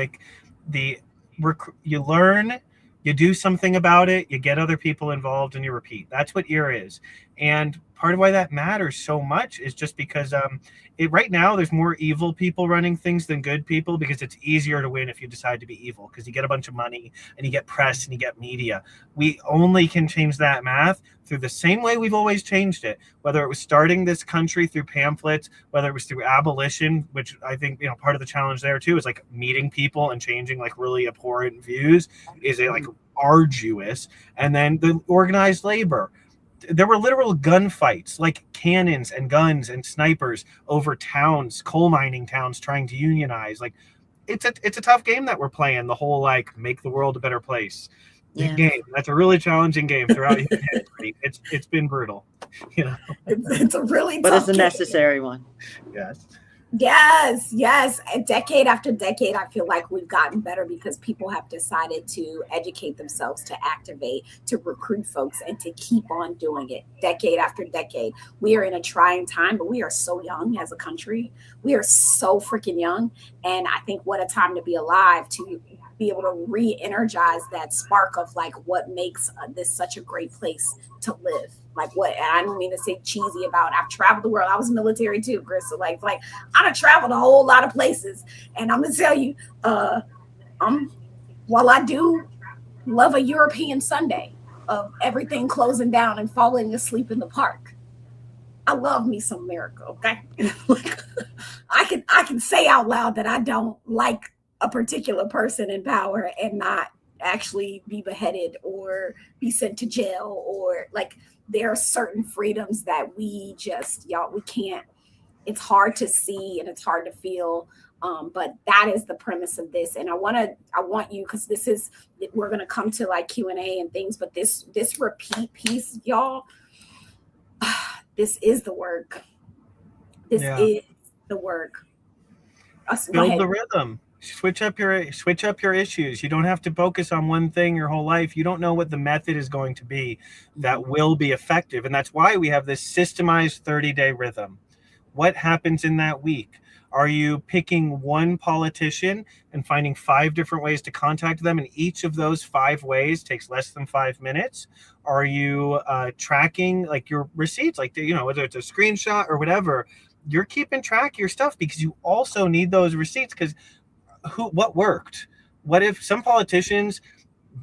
you learn, you do something about it, you get other people involved, and you repeat. That's what E.A.R.R is. And part of why that matters so much is just because right now there's more evil people running things than good people, because it's easier to win if you decide to be evil, because you get a bunch of money and you get press and you get media. We only can change that math through the same way we've always changed it, whether it was starting this country through pamphlets, whether it was through abolition, which I think, you know, part of the challenge there too is like meeting people and changing like really abhorrent views is like arduous. And then the organized labor. There were literal gunfights, like cannons and guns and snipers over towns, coal mining towns trying to unionize. Like it's a tough game that we're playing, the whole like make the world a better place game. That's a really challenging game throughout history. It's been brutal, you know. It's a really but tough it's a necessary one. Yes. Decade after decade, I feel like we've gotten better because people have decided to educate themselves, to activate, to recruit folks, and to keep on doing it decade after decade. We are in a trying time, but we are so young as a country. We are so freaking young. And I think what a time to be alive, to be able to re-energize that spark of like what makes this such a great place to live. Like what, and I don't mean to say cheesy about, I've traveled the world. I was military too, Chris. So like I've traveled a whole lot of places. And I'm gonna tell you, while I do love a European Sunday of everything closing down and falling asleep in the park, I love me some America, okay? I can say out loud that I don't like a particular person in power and not actually be beheaded or be sent to jail, or like there are certain freedoms that we can't, it's hard to see and it's hard to feel. But that is the premise of this. And I want you, because we're going to come to like Q&A and things, but this repeat piece, y'all, this is the work. This is the work. Build the rhythm. Switch up your issues. You don't have to focus on one thing your whole life. You don't know what the method is going to be that will be effective. And that's why we have this systemized 30-day rhythm. What happens in that week? Are you picking one politician and finding 5 different ways to contact them, and each of those 5 ways takes less than 5 minutes? Are you tracking like your receipts, like whether it's a screenshot or whatever? You're keeping track of your stuff because you also need those receipts, because what worked? What if some politicians,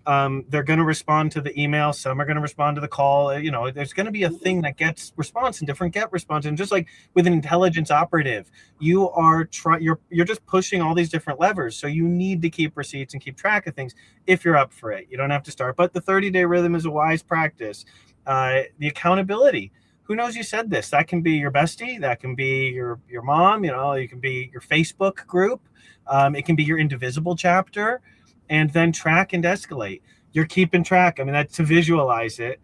they're going to respond to the email, some are going to respond to the call. There's going to be a thing that gets response and different get response. And just like with an intelligence operative, you're just pushing all these different levers. So you need to keep receipts and keep track of things if you're up for it. You don't have to start, but the 30-day rhythm is a wise practice. The accountability. Who knows you said this? That can be your bestie. That can be your mom. You can be your Facebook group. It can be your Indivisible chapter. And then track and escalate. You're keeping track. I mean, that's to visualize it.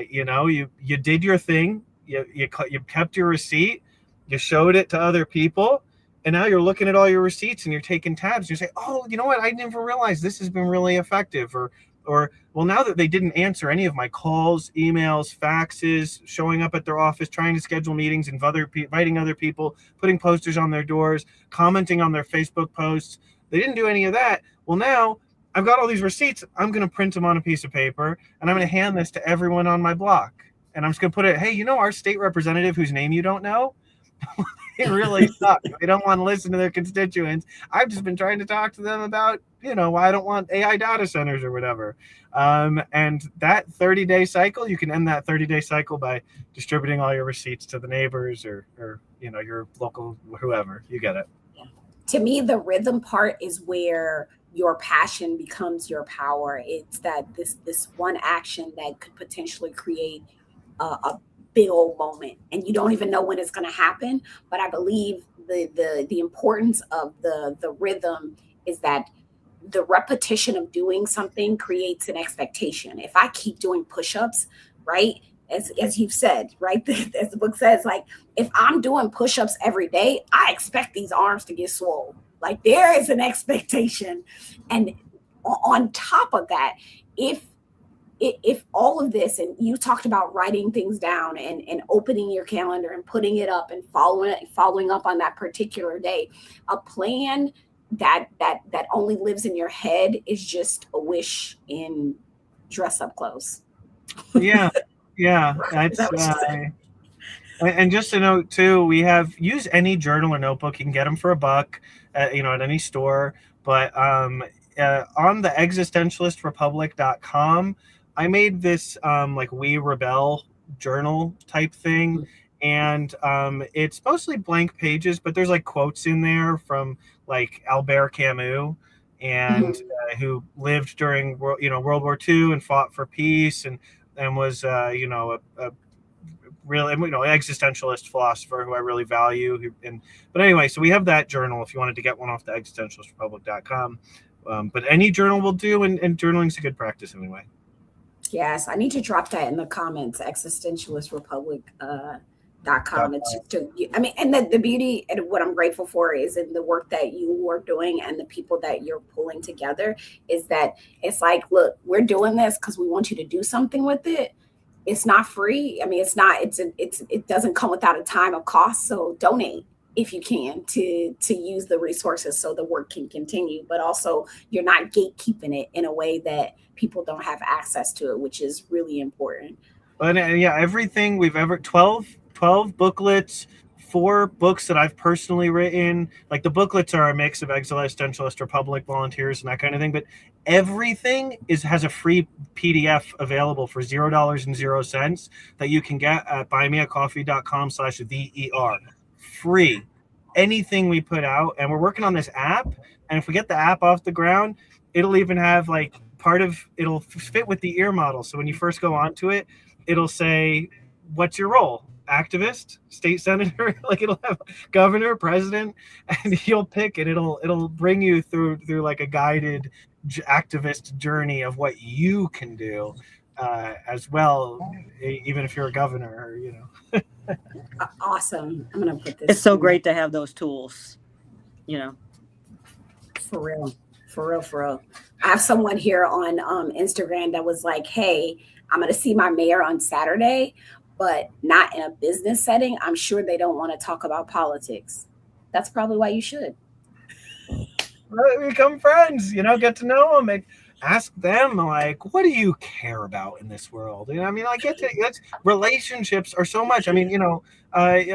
You did your thing. You kept your receipt. You showed it to other people. And now you're looking at all your receipts and you're taking tabs. You say, oh, you know what? I never realized this has been really effective. Or well, now that they didn't answer any of my calls, emails, faxes, showing up at their office, trying to schedule meetings, inviting other people, putting posters on their doors, commenting on their Facebook posts. They didn't do any of that. Well, now I've got all these receipts. I'm going to print them on a piece of paper, and I'm going to hand this to everyone on my block. And I'm just going to put it, hey, our state representative whose name you don't know? They really suck. They don't want to listen to their constituents. I've just been trying to talk to them about, why I don't want AI data centers or whatever. And that 30-day cycle, you can end that 30-day cycle by distributing all your receipts to the neighbors or your local whoever. You get it. To me, the rhythm part is where your passion becomes your power. It's that this one action that could potentially create a big old moment, and you don't even know when it's going to happen. But I believe the importance of the rhythm is that the repetition of doing something creates an expectation. If I keep doing push-ups, right, as you've said, right, as the book says, like, if I'm doing push-ups every day, I expect these arms to get swole. Like, there is an expectation. And on top of that, if all of this, and you talked about writing things down and opening your calendar and putting it up and following up on that particular day, a plan that only lives in your head is just a wish in dress up clothes. Yeah. That's and just to note too, we have use any journal or notebook. You can get them for $1 at any store. But on the existentialistrepublic.com, I made this like We Rebel journal type thing. And it's mostly blank pages, but there's like quotes in there from like Albert Camus, and who lived during World War II and fought for peace and was a really existentialist philosopher who I really value. But anyway, so we have that journal if you wanted to get one off the existentialistrepublic.com. But any journal will do, and journaling's a good practice anyway. Yes, I need to drop that in the comments. Existentialistrepublic.com. It's just and the beauty and what I'm grateful for is in the work that you are doing and the people that you're pulling together is that it's like, look, we're doing this because we want you to do something with it. It's not free. I mean, it doesn't come without a time of cost. So donate if you can to use the resources so the work can continue, but also you're not gatekeeping it in a way that people don't have access to it, which is really important. But everything we've ever 12 booklets, 4 books that I've personally written. Like the booklets are a mix of Existentialist Republic volunteers and that kind of thing, but everything has a free PDF available for $0.00 that you can get at buymeacoffee.com/the-E.A.R.R. Free. Anything we put out, and we're working on this app, and if we get the app off the ground, it'll even have like it'll fit with the E.A.R.R model. So when you first go onto it, it'll say, what's your role? Activist, state senator, like it'll have governor, president, and you'll pick it. It'll bring you through like a guided activist journey of what you can do as well, even if you're a governor, Awesome. I'm gonna put this. It's so great to have those tools. For real. For real, for real. I have someone here on Instagram that was like, hey, I'm going to see my mayor on Saturday, but not in a business setting. I'm sure they don't want to talk about politics. That's probably why you should. Become friends, get to know them and ask them, like, what do you care about in this world? I mean, I get to, relationships are so much. I mean, going to we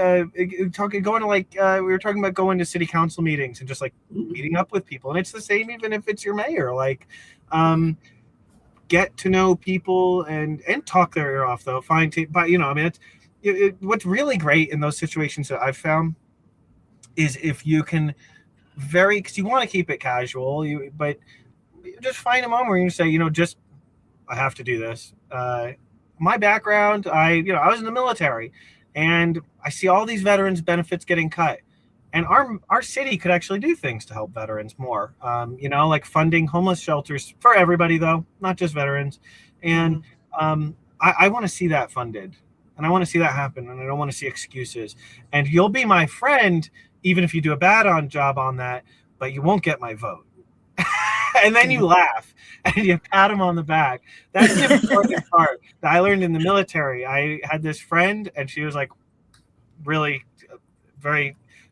were talking about going to city council meetings and just like meeting up with people. And it's the same, even if it's your mayor, get to know people and talk their ear off though. But I mean, what's really great in those situations that I've found is if you can because you want to keep it casual, but you just find a moment where you say, just, I have to do this. My background, I was in the military, and I see all these veterans benefits getting cut, and our city could actually do things to help veterans more. Like funding homeless shelters for everybody though, not just veterans. And I want to see that funded, and I want to see that happen, and I don't want to see excuses. And you'll be my friend even if you do a bad job on that, but you won't get my vote. And then you laugh and you pat him on the back. That's the important part that I learned in the military. I had this friend, and she was like really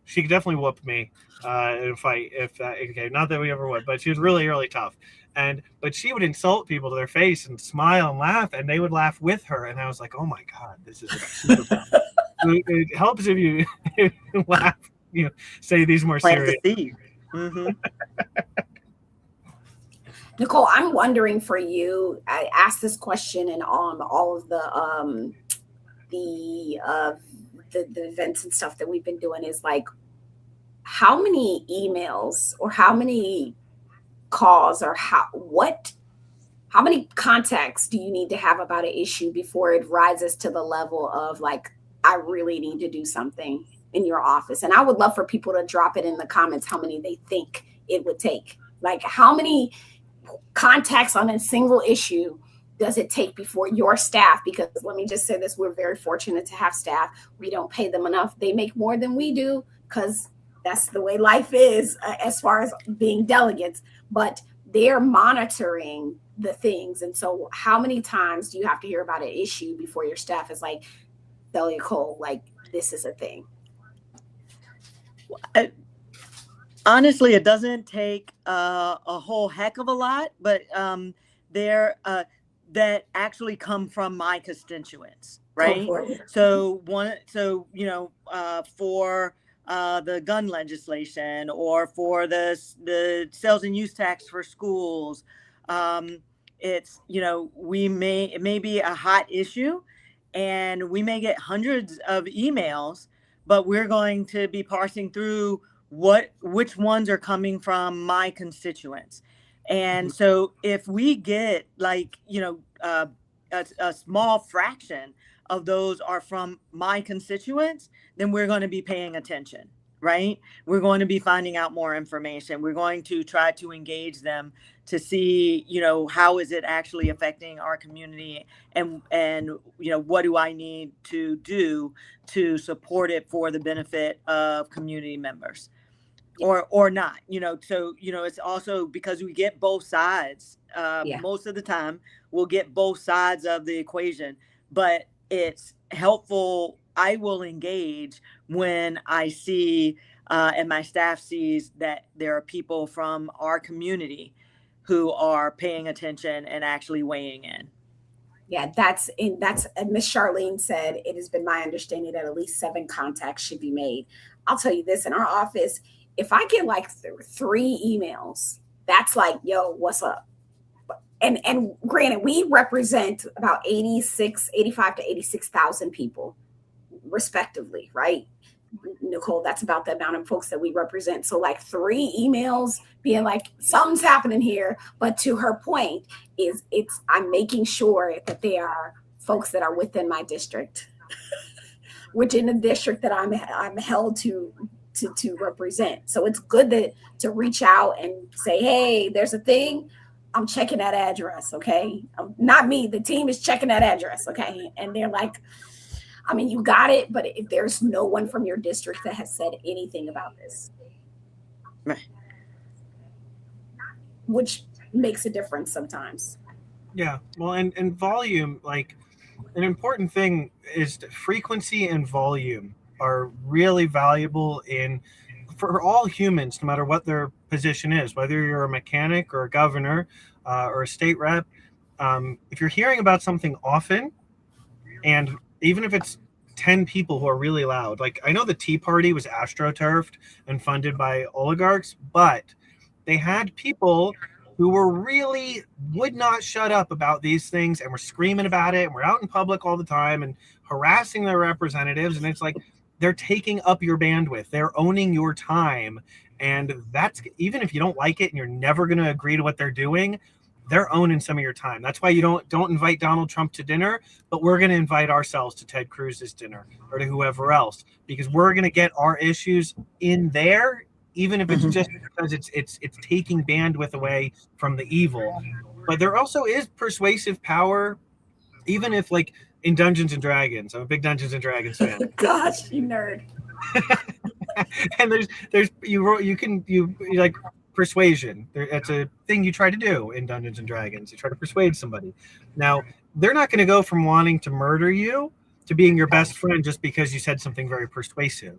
she could definitely whoop me in a fight okay, not that we ever would, but she was really, really tough. But she would insult people to their face and smile and laugh, and they would laugh with her. And I was like, oh my God, this is super fun. It helps if you laugh, say these more serious. Nicole, I'm wondering for you. I asked this question in all of the events and stuff that we've been doing. Is like, how many emails or how many calls or how many contacts do you need to have about an issue before it rises to the level of like, I really need to do something in your office? And I would love for people to drop it in the comments how many they think it would take. Like, how many contacts on a single issue does it take before your staff, because let me just say this, we're very fortunate to have staff. We don't pay them enough. They make more than we do because that's the way life is as far as being delegates, but they're monitoring the things. And so how many times do you have to hear about an issue before your staff is like, Delia Cole, like, this is a thing? Honestly, it doesn't take a whole heck of a lot, but that actually come from my constituents, right? So for the gun legislation, or for the sales and use tax for schools, it's it may be a hot issue, and we may get hundreds of emails, but we're going to be parsing through which ones are coming from my constituents. And so if we get like, a small fraction of those are from my constituents, then we're going to be paying attention, right? We're going to be finding out more information. We're going to try to engage them to see, how is it actually affecting our community, and what do I need to do to support it for the benefit of community members. Or not, so, it's also because we get both sides. Most of the time we'll get both sides of the equation, but it's helpful. I will engage when I see, and my staff sees, that there are people from our community who are paying attention and actually weighing in. Yeah, that's Miss Charlene said, it has been my understanding that at least 7 contacts should be made. I'll tell you this, in our office, if I get like 3 emails, that's like, yo, what's up? And granted, we represent about 85 to 86,000 people respectively, right? Nicole, that's about the amount of folks that we represent. So like 3 emails being like, something's happening here. But to her point I'm making sure that they are folks that are within my district, which in the district that I'm held to represent. So it's good to reach out and say, hey, there's a thing. I'm checking that address. Okay. Not me. The team is checking that address. Okay. And they're like, I mean, you got it, but if there's no one from your district that has said anything about this. Right. which makes a difference sometimes. Yeah. Well, and volume, like an important thing is that frequency and volume are really valuable in for all humans, no matter what their position is, whether you're a mechanic or a governor or a state rep. If you're hearing about something often, and even if it's 10 people who are really loud, like I know the Tea Party was astroturfed and funded by oligarchs, but they had people who were really would not shut up about these things and were screaming about it and were out in public all the time and harassing their representatives. And it's like they're taking up your bandwidth, they're owning your time. And that's, even if you don't like it and you're never going to agree to what they're doing, they're owning some of your time. That's why you don't invite Donald Trump to dinner, but we're going to invite ourselves to Ted Cruz's dinner or to whoever else, because we're going to get our issues in there, even if it's just because it's taking bandwidth away from the evil. But there also is persuasive power, even if, like, in Dungeons and Dragons. I'm a big Dungeons and Dragons fan. Gosh, you nerd. And there's you like persuasion. It's a thing you try to do in Dungeons and Dragons. You try to persuade somebody. Now, they're not going to go from wanting to murder you to being your best friend just because you said something very persuasive.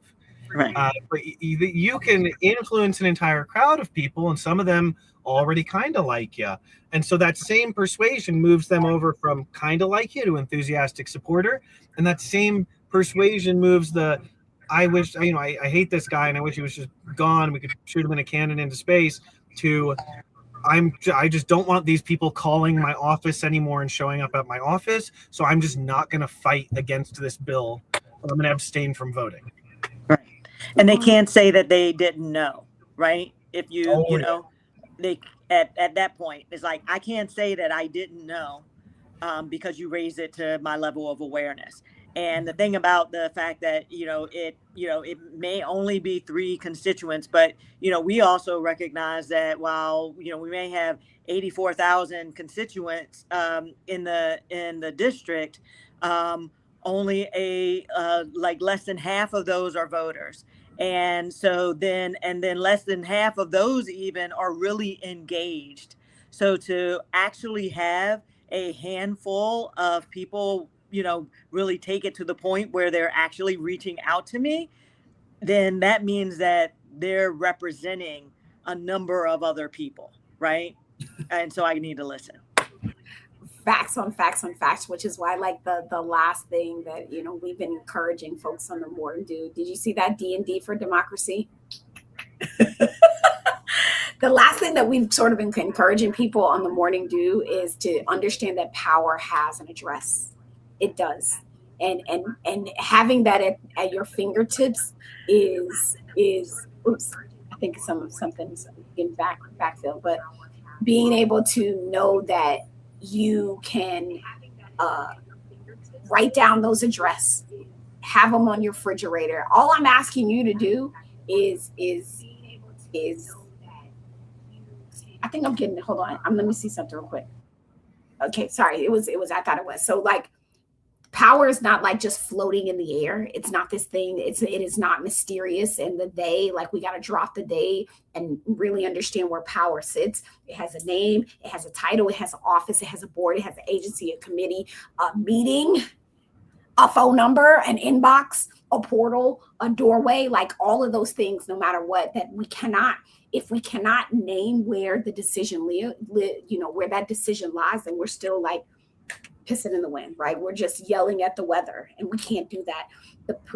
Right. But you can influence an entire crowd of people, and some of them already kind of like you. And so that same persuasion moves them over from kind of like you to enthusiastic supporter. And that same persuasion moves the, I wish, I hate this guy and I wish he was just gone, we could shoot him in a cannon into space, to I just don't want these people calling my office anymore and showing up at my office. So I'm just not going to fight against this bill. I'm going to abstain from voting. Right. And they can't say that they didn't know, right? If they at that point, it's like, I can't say that I didn't know because you raised it to my level of awareness. And the thing about the fact that, it may only be 3 constituents, but, we also recognize that while, we may have 84,000 constituents in the district, only like less than half of those are voters. And so then less than half of those even are really engaged. So to actually have a handful of people, really take it to the point where they're actually reaching out to me, then that means that they're representing a number of other people, right? And so I need to listen. Facts on facts on facts, which is why, like, the last thing that we've been encouraging folks on the morning do. Did you see that D&D for democracy? The last thing that we've sort of been encouraging people on the morning do is to understand that power has an address. It does. And having that at your fingertips is oops, I think something's in backfill, but being able to know that you can write down those addresses, have them on your refrigerator. All I'm asking you to do is I think I'm getting it. Hold on. Let me see something real quick. Okay, sorry. It was I thought it was. So, like, power is not like just floating in the air. It's not this thing. It is not mysterious. And the day, like, we got to drop the day and really understand where power sits. It has a name, it has a title, it has an office, it has a board, it has an agency, a committee, a meeting, a phone number, an inbox, a portal, a doorway, like all of those things, no matter what, that we cannot, if we cannot name where the decision where that decision lies, then we're still like pissing in the wind, right? We're just yelling at the weather, and we can't do that.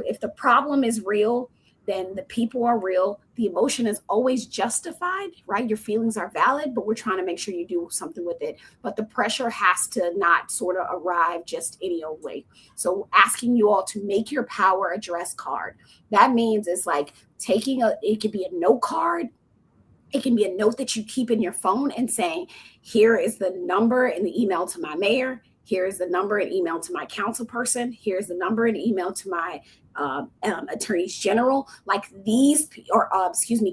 If the problem is real, then the people are real. The emotion is always justified, right? Your feelings are valid, but we're trying to make sure you do something with it. But the pressure has to not sort of arrive just any old way. So asking you all to make your power address card. That means it's like it could be a note card. It can be a note that you keep in your phone and saying, here is the number and the email to my mayor. Here's the number and email to my council person. Here's the number and email to my attorneys general, like these, or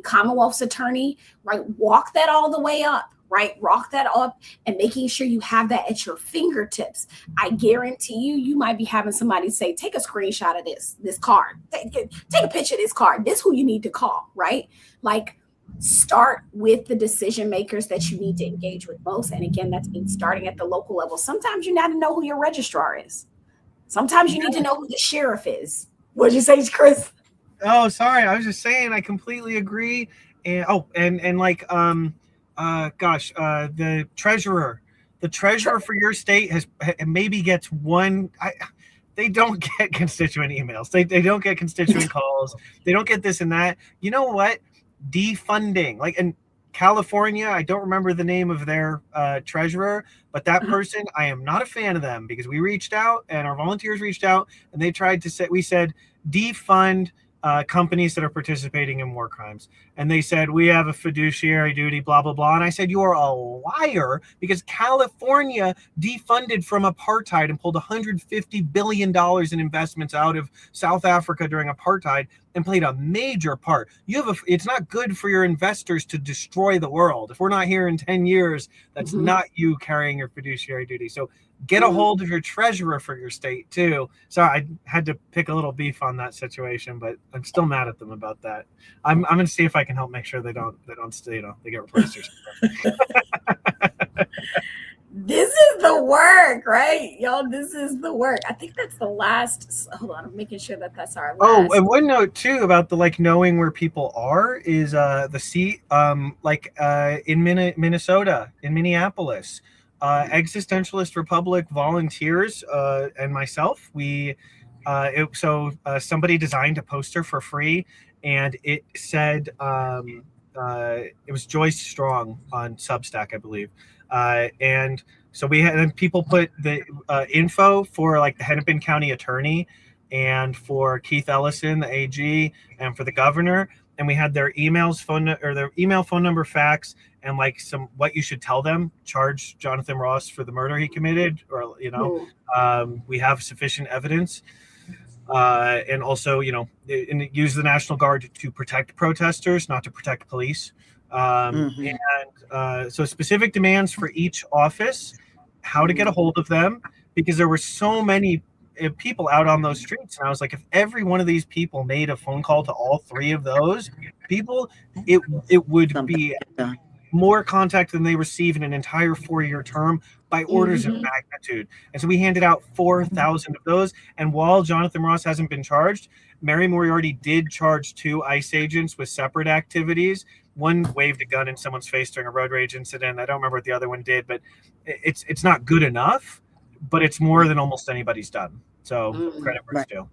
Commonwealth's attorney, right? Walk that all the way up, right? Walk that up and making sure you have that at your fingertips. I guarantee you might be having somebody say, take a screenshot of this card. Take a picture of this card. This is who you need to call, right? Like, Start with the decision makers that you need to engage with most. And again, that's means starting at the local level. Sometimes you need to know who your registrar is. Sometimes you need to know who the sheriff is. What'd you say, Chris? Oh, sorry. I was just saying I completely agree. And like the treasurer. The treasurer for your state maybe gets one. They don't get constituent emails. They don't get constituent calls. They don't get this and that. You know what? Defunding. Like in California, I don't remember the name of their treasurer, but that person, I am not a fan of them because we reached out and our volunteers reached out and they tried to say, we said, defund companies that are participating in war crimes. And they said, we have a fiduciary duty, blah, blah, blah. And I said, you are a liar because California defunded from apartheid and pulled $150 billion in investments out of South Africa during apartheid and played a major part. It's not good for your investors to destroy the world. If we're not here in 10 years, that's not you carrying your fiduciary duty. So get a hold of your treasurer for your state too. Sorry, I had to pick a little beef on that situation, but I'm still mad at them about that. I'm going to see if I can help make sure they don't stay, they get replaced or something. This is the work, right? Y'all, this is the work. I think that's the last. Hold on, I'm making sure that that's our last. Oh, and one note too about the knowing where people are is the seat in Minnesota, in Minneapolis. Existentialist Republic volunteers and myself, somebody designed a poster for free, and it said it was Joyce Strong on Substack, I believe, and so people put the info for like the Hennepin County attorney and for Keith Ellison, the AG, and for the governor, and we had their email, phone number, fax, and like what you should tell them. Charge Jonathan Ross for the murder he committed, or we have sufficient evidence, and also and use the National Guard to protect protesters, not to protect police. And so specific demands for each office, how to get a hold of them, because there were so many people out on those streets, and I was like, if every one of these people made a phone call to all three of those people, it would be more contact than they receive in an entire 4-year term by orders of magnitude. And so we handed out 4,000 of those. And while Jonathan Ross hasn't been charged, Mary Moriarty did charge 2 ICE agents with separate activities. One waved a gun in someone's face during a road rage incident. I don't remember what the other one did, but it's not good enough, but it's more than almost anybody's done. So credit where it's due.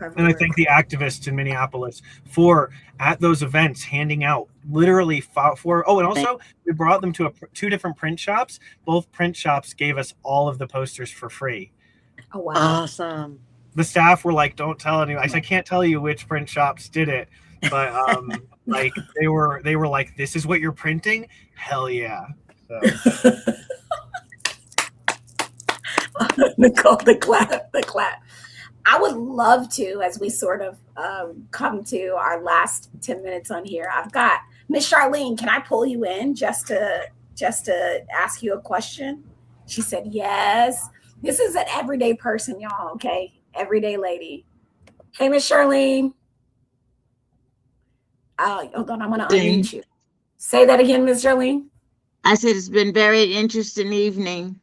And I thank the activists in Minneapolis for, at those events, handing out literally and also we brought them to 2 different print shops. Both print shops gave us all of the posters for free. Oh, wow. Awesome. The staff were like, don't tell anyone. I said, I can't tell you which print shops did it, but like they were like, this is what you're printing? Hell yeah. So. Nicole, the clap. I would love to, as we sort of come to our last 10 minutes on here, I've got Miss Charlene. Can I pull you in just to ask you a question? She said yes. This is an everyday person, y'all. Okay, everyday lady. Hey, Miss Charlene. Hold on, I'm gonna unmute you. Say that again, Miss Charlene. I said it's been very interesting evening.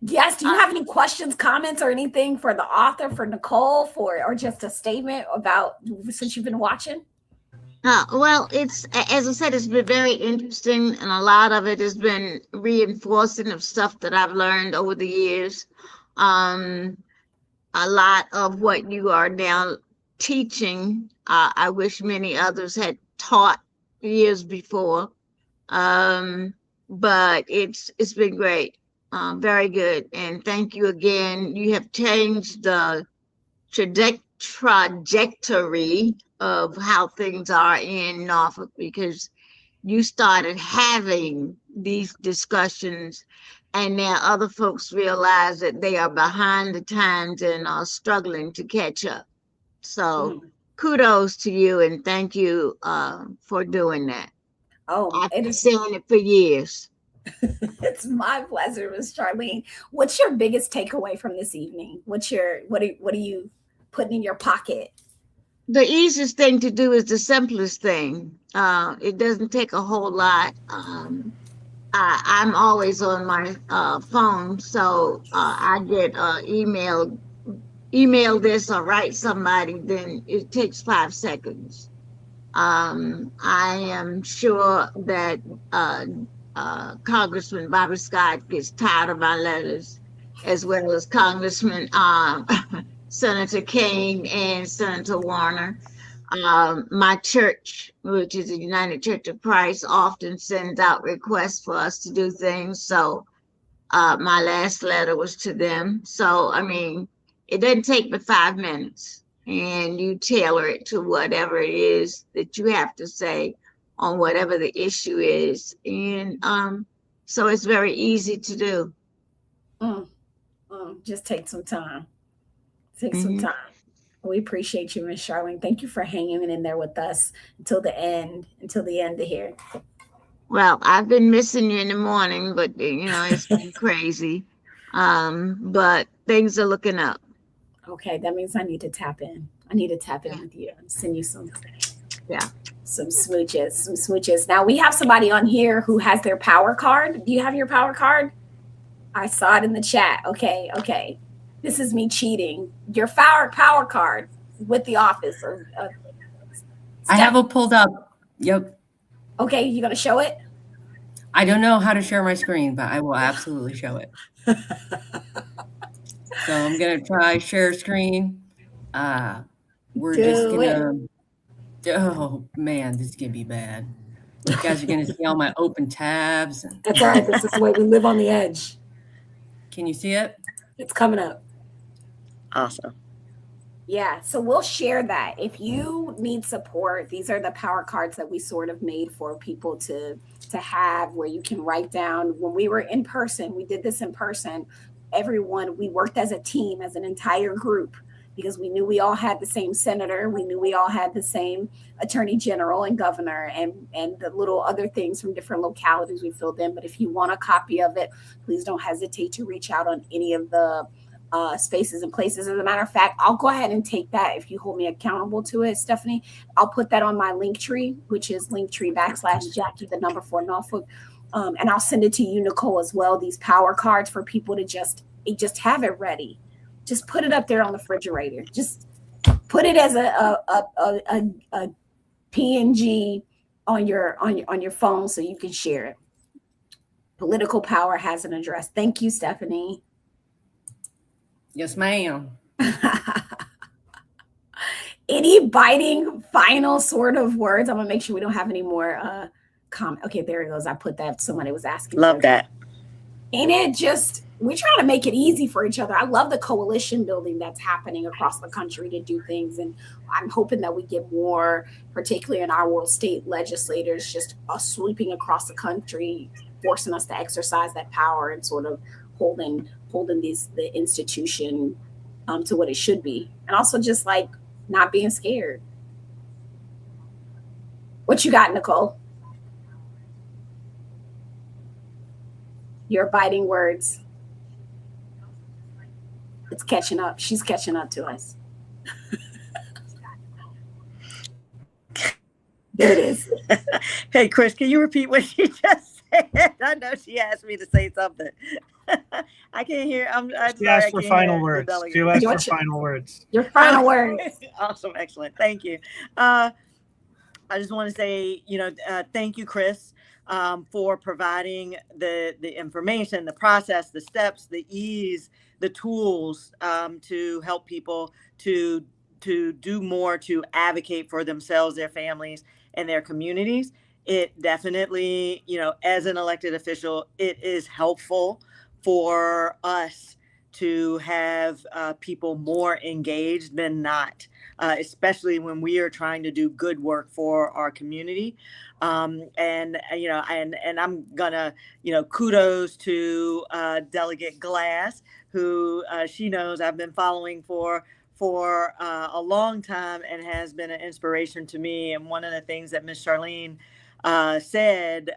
Yes. Do you have any questions, comments, or anything for the author, for Nicole, or just a statement about since you've been watching? Well, it's, as I said, it's been very interesting, and a lot of it has been reinforcing of stuff that I've learned over the years. A lot of what you are now teaching, I wish many others had taught years before, but it's been great. Very good. And thank you again. You have changed the trajectory of how things are in Norfolk, because you started having these discussions and now other folks realize that they are behind the times and are struggling to catch up. So kudos to you and thank you for doing that. I've been saying it for years. It's my pleasure, Miss Charlene. What's your biggest takeaway from this evening? What are you putting in your pocket? The easiest thing to do is the simplest thing. It doesn't take a whole lot. I'm always on my phone, so I get email this or write somebody, then it takes 5 seconds. I am sure that uh, Congressman Bobby Scott gets tired of my letters, as well as Congressman Senator Kane and Senator Warner. My church, which is the United Church of Christ, often sends out requests for us to do things. So my last letter was to them. So, I mean, it doesn't take but 5 minutes, and you tailor it to whatever it is that you have to say on whatever the issue is. And so it's very easy to do. Just take some time. Take some time. We appreciate you, Miss Charlene. Thank you for hanging in there with us until the end of here. Well, I've been missing you in the morning, but it's been crazy. But things are looking up. Okay, that means I need to tap in. I need to tap in with you and send you some smooches. Now we have somebody on here who has their power card. Do you have your power card? I saw it in the chat. Okay. This is me cheating. Your power card with the office. I have it pulled up. Yep. Okay, you gonna show it? I don't know how to share my screen, but I will absolutely show it. So I'm gonna try share screen. We're just gonna. Oh man, this is gonna be bad. You guys are gonna see all my open tabs. That's all right. This is the way we live on the edge. Can you see it? It's coming up. Awesome. Yeah, so we'll share that. If you need support, these are the power cards that we sort of made for people to have, where you can write down. When we were in person, we did this in person. Everyone, we worked as a team, as an entire group, because we knew we all had the same senator. We knew we all had the same attorney general and governor and the little other things from different localities we filled in. But if you want a copy of it, please don't hesitate to reach out on any of the spaces and places. As a matter of fact, I'll go ahead and take that if you hold me accountable to it, Stephanie. I'll put that on my Linktree, which is Linktree/Jackie4 Norfolk. And I'll send it to you, Nicole, as well. These power cards for people to just have it ready. Just put it up there on the refrigerator. Just put it as a PNG on your phone so you can share it. Political Power has an address. Thank you, Stephanie. Yes, ma'am. Any biting final sort of words? I'm gonna make sure we don't have any more comment. Okay, there it goes. I put that. Somebody was asking. Love that. Ain't it just, we're trying to make it easy for each other. I love the coalition building that's happening across the country to do things. And I'm hoping that we get more, particularly in our world, state legislators just sweeping across the country, forcing us to exercise that power and sort of holding the institution to what it should be. And also just like not being scared. What you got, Nicole? Your biting words. It's catching up. She's catching up to us. There it is. Hey, Chris, can you repeat what she just said? I know she asked me to say something. I can't hear. She asked for final words. She asked for final words. Your final words. Awesome. Excellent. Thank you. I just want to say, thank you, Chris, for providing the information, the process, the steps, the ease, the tools to help people to do more to advocate for themselves, their families, and their communities. It definitely, as an elected official, it is helpful for us to have people more engaged than not, especially when we are trying to do good work for our community. And I'm gonna, kudos to Delegate Glass, who she knows I've been following for a long time and has been an inspiration to me. And one of the things that Ms. Charlene said,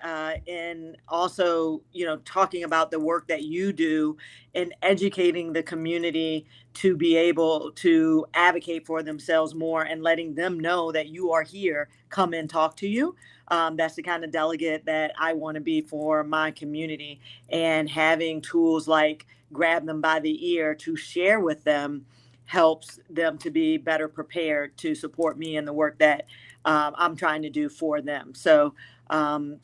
in also, talking about the work that you do in educating the community to be able to advocate for themselves more and letting them know that you are here, come and talk to you. That's the kind of delegate that I want to be for my community, and having tools like Grab Them by the Ear to share with them helps them to be better prepared to support me in the work that I'm trying to do for them. So don't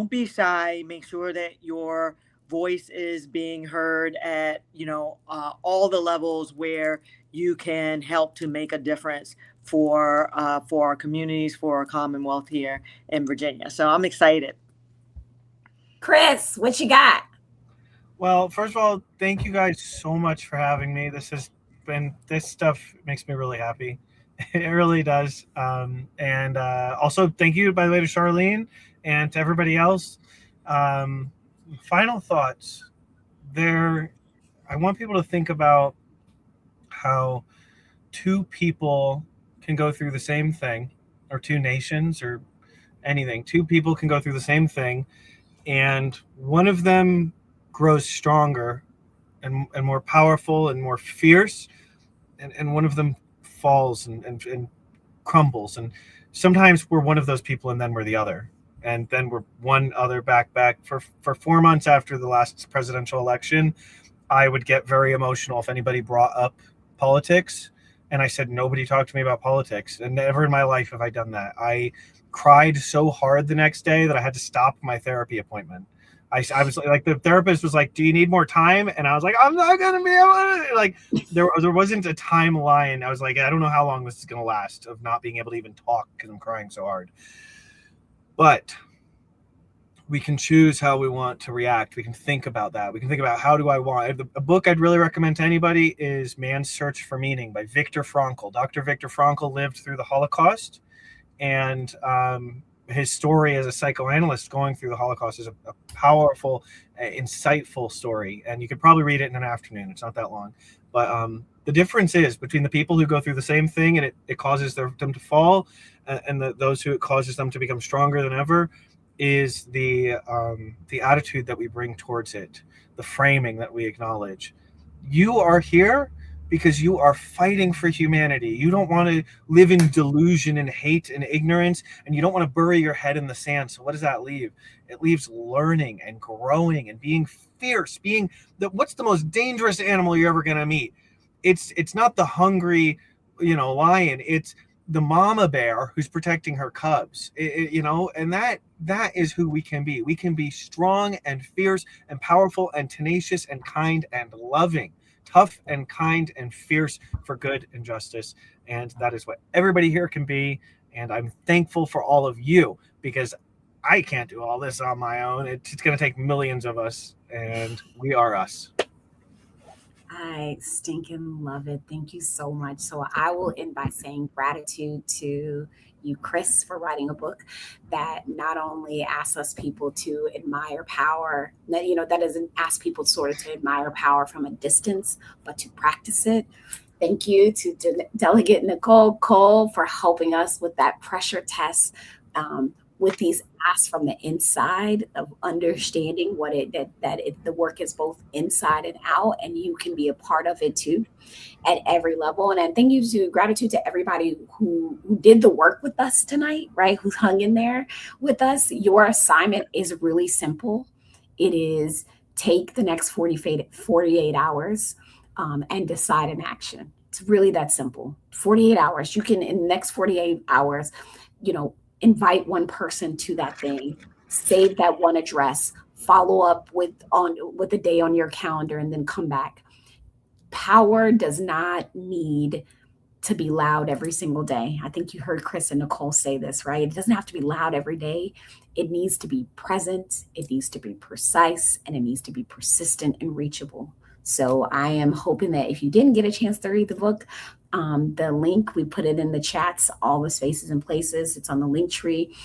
be shy. Make sure that your voice is being heard at all the levels where you can help to make a difference for our communities, for our Commonwealth here in Virginia. So I'm excited. Chris, what you got? Well, first of all, thank you guys so much for having me. This stuff makes me really happy. It really does. And also, thank you, by the way, to Charlene and to everybody else. Final thoughts. I want people to think about how two people can go through the same thing, or two nations, or anything. Two people can go through the same thing, and one of them grows stronger and more powerful and more fierce, and one of them falls and crumbles. And sometimes we're one of those people, and then we're the other, and then we're one other back. For 4 months after the last presidential election, I would get very emotional if anybody brought up politics, and I said, nobody talked to me about politics. And never in my life have I done that. I cried so hard the next day that I had to stop my therapy appointment. I was like, the therapist was like, do you need more time? And I was like, I'm not going to be able to. Like, there wasn't a timeline. I was like, I don't know how long this is going to last, of not being able to even talk because I'm crying so hard. But we can choose how we want to react. We can think about that. We can think about, how do I want. A book I'd really recommend to anybody is Man's Search for Meaning by Viktor Frankl. Dr. Viktor Frankl lived through the Holocaust, and his story as a psychoanalyst going through the Holocaust is a powerful, insightful story. And you could probably read it in an afternoon. It's not that long. But the difference is between the people who go through the same thing and it causes them to fall, and those who it causes them to become stronger than ever, is the attitude that we bring towards it, the framing that we acknowledge. You are here because you are fighting for humanity. You don't want to live in delusion and hate and ignorance, and you don't want to bury your head in the sand. So what does that leave? It leaves learning and growing and being fierce, what's the most dangerous animal you're ever going to meet? It's not the hungry, lion. It's the mama bear who's protecting her cubs, and that is who we can be. We can be strong and fierce and powerful and tenacious and kind and loving, tough and kind and fierce for good and justice. And that is what everybody here can be. And I'm thankful for all of you, because I can't do all this on my own. It's going to take millions of us, and we are us. I stinking love it. Thank you so much. So I will end by saying gratitude to you, Chris, for writing a book that not only asks us people to admire power, that doesn't ask people sort of to admire power from a distance, but to practice it. Thank you to Delegate Nicole Cole for helping us with that pressure test, with these asks from the inside of understanding the work is both inside and out, and you can be a part of it too at every level. And thank you to gratitude to everybody who did the work with us tonight, right? Who's hung in there with us. Your assignment is really simple. It is take the next 48 hours and decide an action. It's really that simple. 48 hours. You can, in the next 48 hours, invite one person to that thing, save that one address, follow up with a day on your calendar, and then come back. Power does not need to be loud every single day. I think you heard Chris and Nicole say this, right? It doesn't have to be loud every day. It needs to be present, it needs to be precise, and it needs to be persistent and reachable. So I am hoping that if you didn't get a chance to read the book, the link, we put it in the chats, all the spaces and places. It's on the link tree.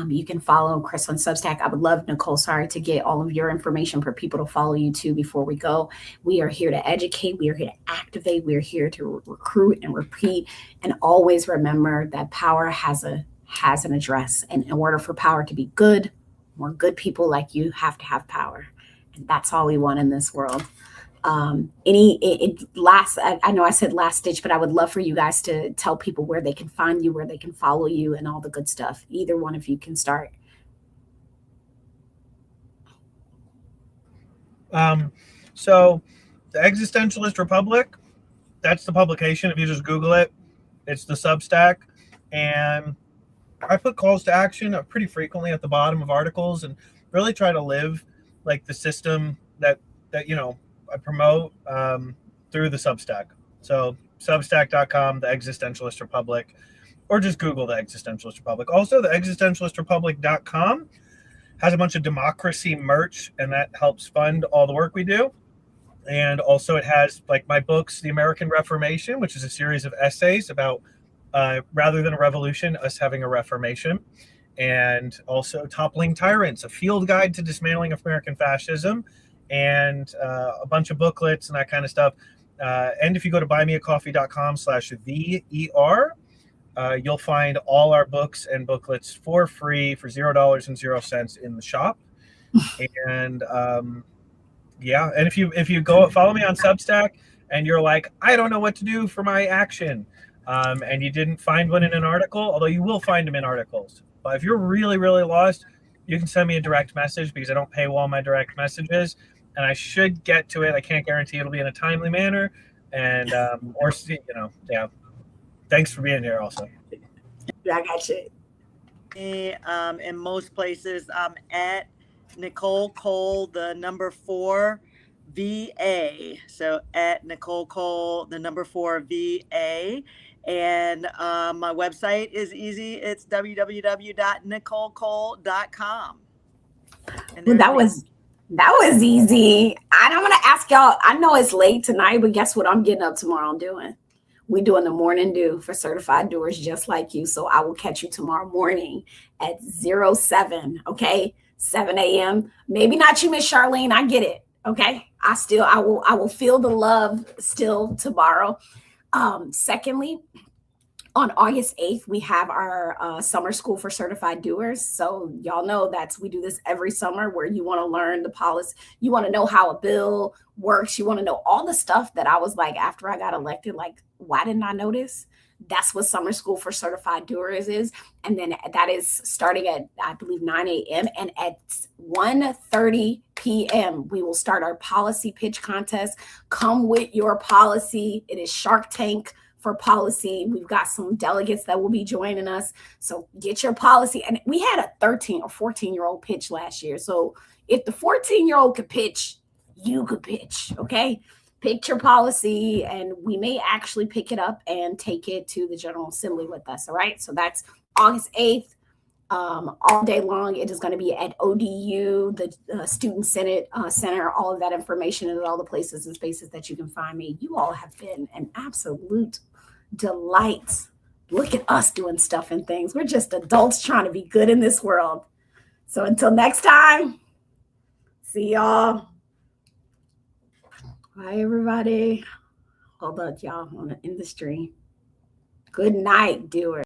You can follow Chris on Substack. I would love, Nicole, sorry, to get all of your information for people to follow you too before we go. We are here to educate. We are here to activate. We are here to recruit and repeat. And always remember that power has an address. And in order for power to be good, more good people like you have to have power. And that's all we want in this world. I know I said last ditch, but I would love for you guys to tell people where they can find you, where they can follow you, and all the good stuff. Either one of you can start. So the Existentialist Republic, that's the publication. If you just Google it, it's the Substack. And I put calls to action pretty frequently at the bottom of articles and really try to live like the system that I promote through the Substack. So substack.com, the Existentialist Republic, or just Google the Existentialist Republic. Also, the existentialistrepublic.com has a bunch of democracy merch, and that helps fund all the work we do. And also it has like my books, The American Reformation, which is a series of essays about rather than a revolution, us having a reformation. And also Toppling Tyrants, a field guide to dismantling American fascism, and a bunch of booklets and that kind of stuff. And if you go to buymeacoffee.com/the E.A.R.R, you'll find all our books and booklets for free for $0.00 in the shop. And and if you go follow me on Substack and you're like, I don't know what to do for my action, and you didn't find one in an article, although you will find them in articles. But if you're really, really lost, you can send me a direct message because I don't paywall my direct messages, and I should get to it. I can't guarantee it'll be in a timely manner, and Thanks for being here. Also, I got you. In most places, I'm at Nicole Cole, the number 4 VA. So at Nicole Cole, the number 4 VA. And my website is easy. It's www.nicolecole.com. Well, that was easy. I'm going to ask y'all, I know it's late tonight, but guess what I'm getting up tomorrow and doing? We're doing the morning dew for certified doers just like you. So I will catch you tomorrow morning at 07, okay? 7 a.m. Maybe not you, Miss Charlene. I get it. Okay. I will feel the love still tomorrow. Secondly, on August 8th, we have our summer school for certified doers. So y'all know we do this every summer where you want to learn the policy. You want to know how a bill works. You want to know all the stuff that I was like, after I got elected, like, why didn't I know this? That's what summer school for certified doers is. And then that is starting at, I believe, 9 a.m. And at 1:30 p.m., we will start our policy pitch contest. Come with your policy. It is Shark Tank for policy. We've got some delegates that will be joining us. So get your policy. And we had a 13 or 14-year-old pitch last year. So if the 14-year-old could pitch, you could pitch, okay? Pick your policy, and we may actually pick it up and take it to the General Assembly with us, all right? So that's August 8th, all day long. It is going to be at ODU, the Student Senate Center, all of that information and all the places and spaces that you can find me. You all have been an absolute delight. Look at us doing stuff and things. We're just adults trying to be good in this world. So until next time, see y'all. Bye, everybody. Hold up, y'all, on the industry. Good night, doers.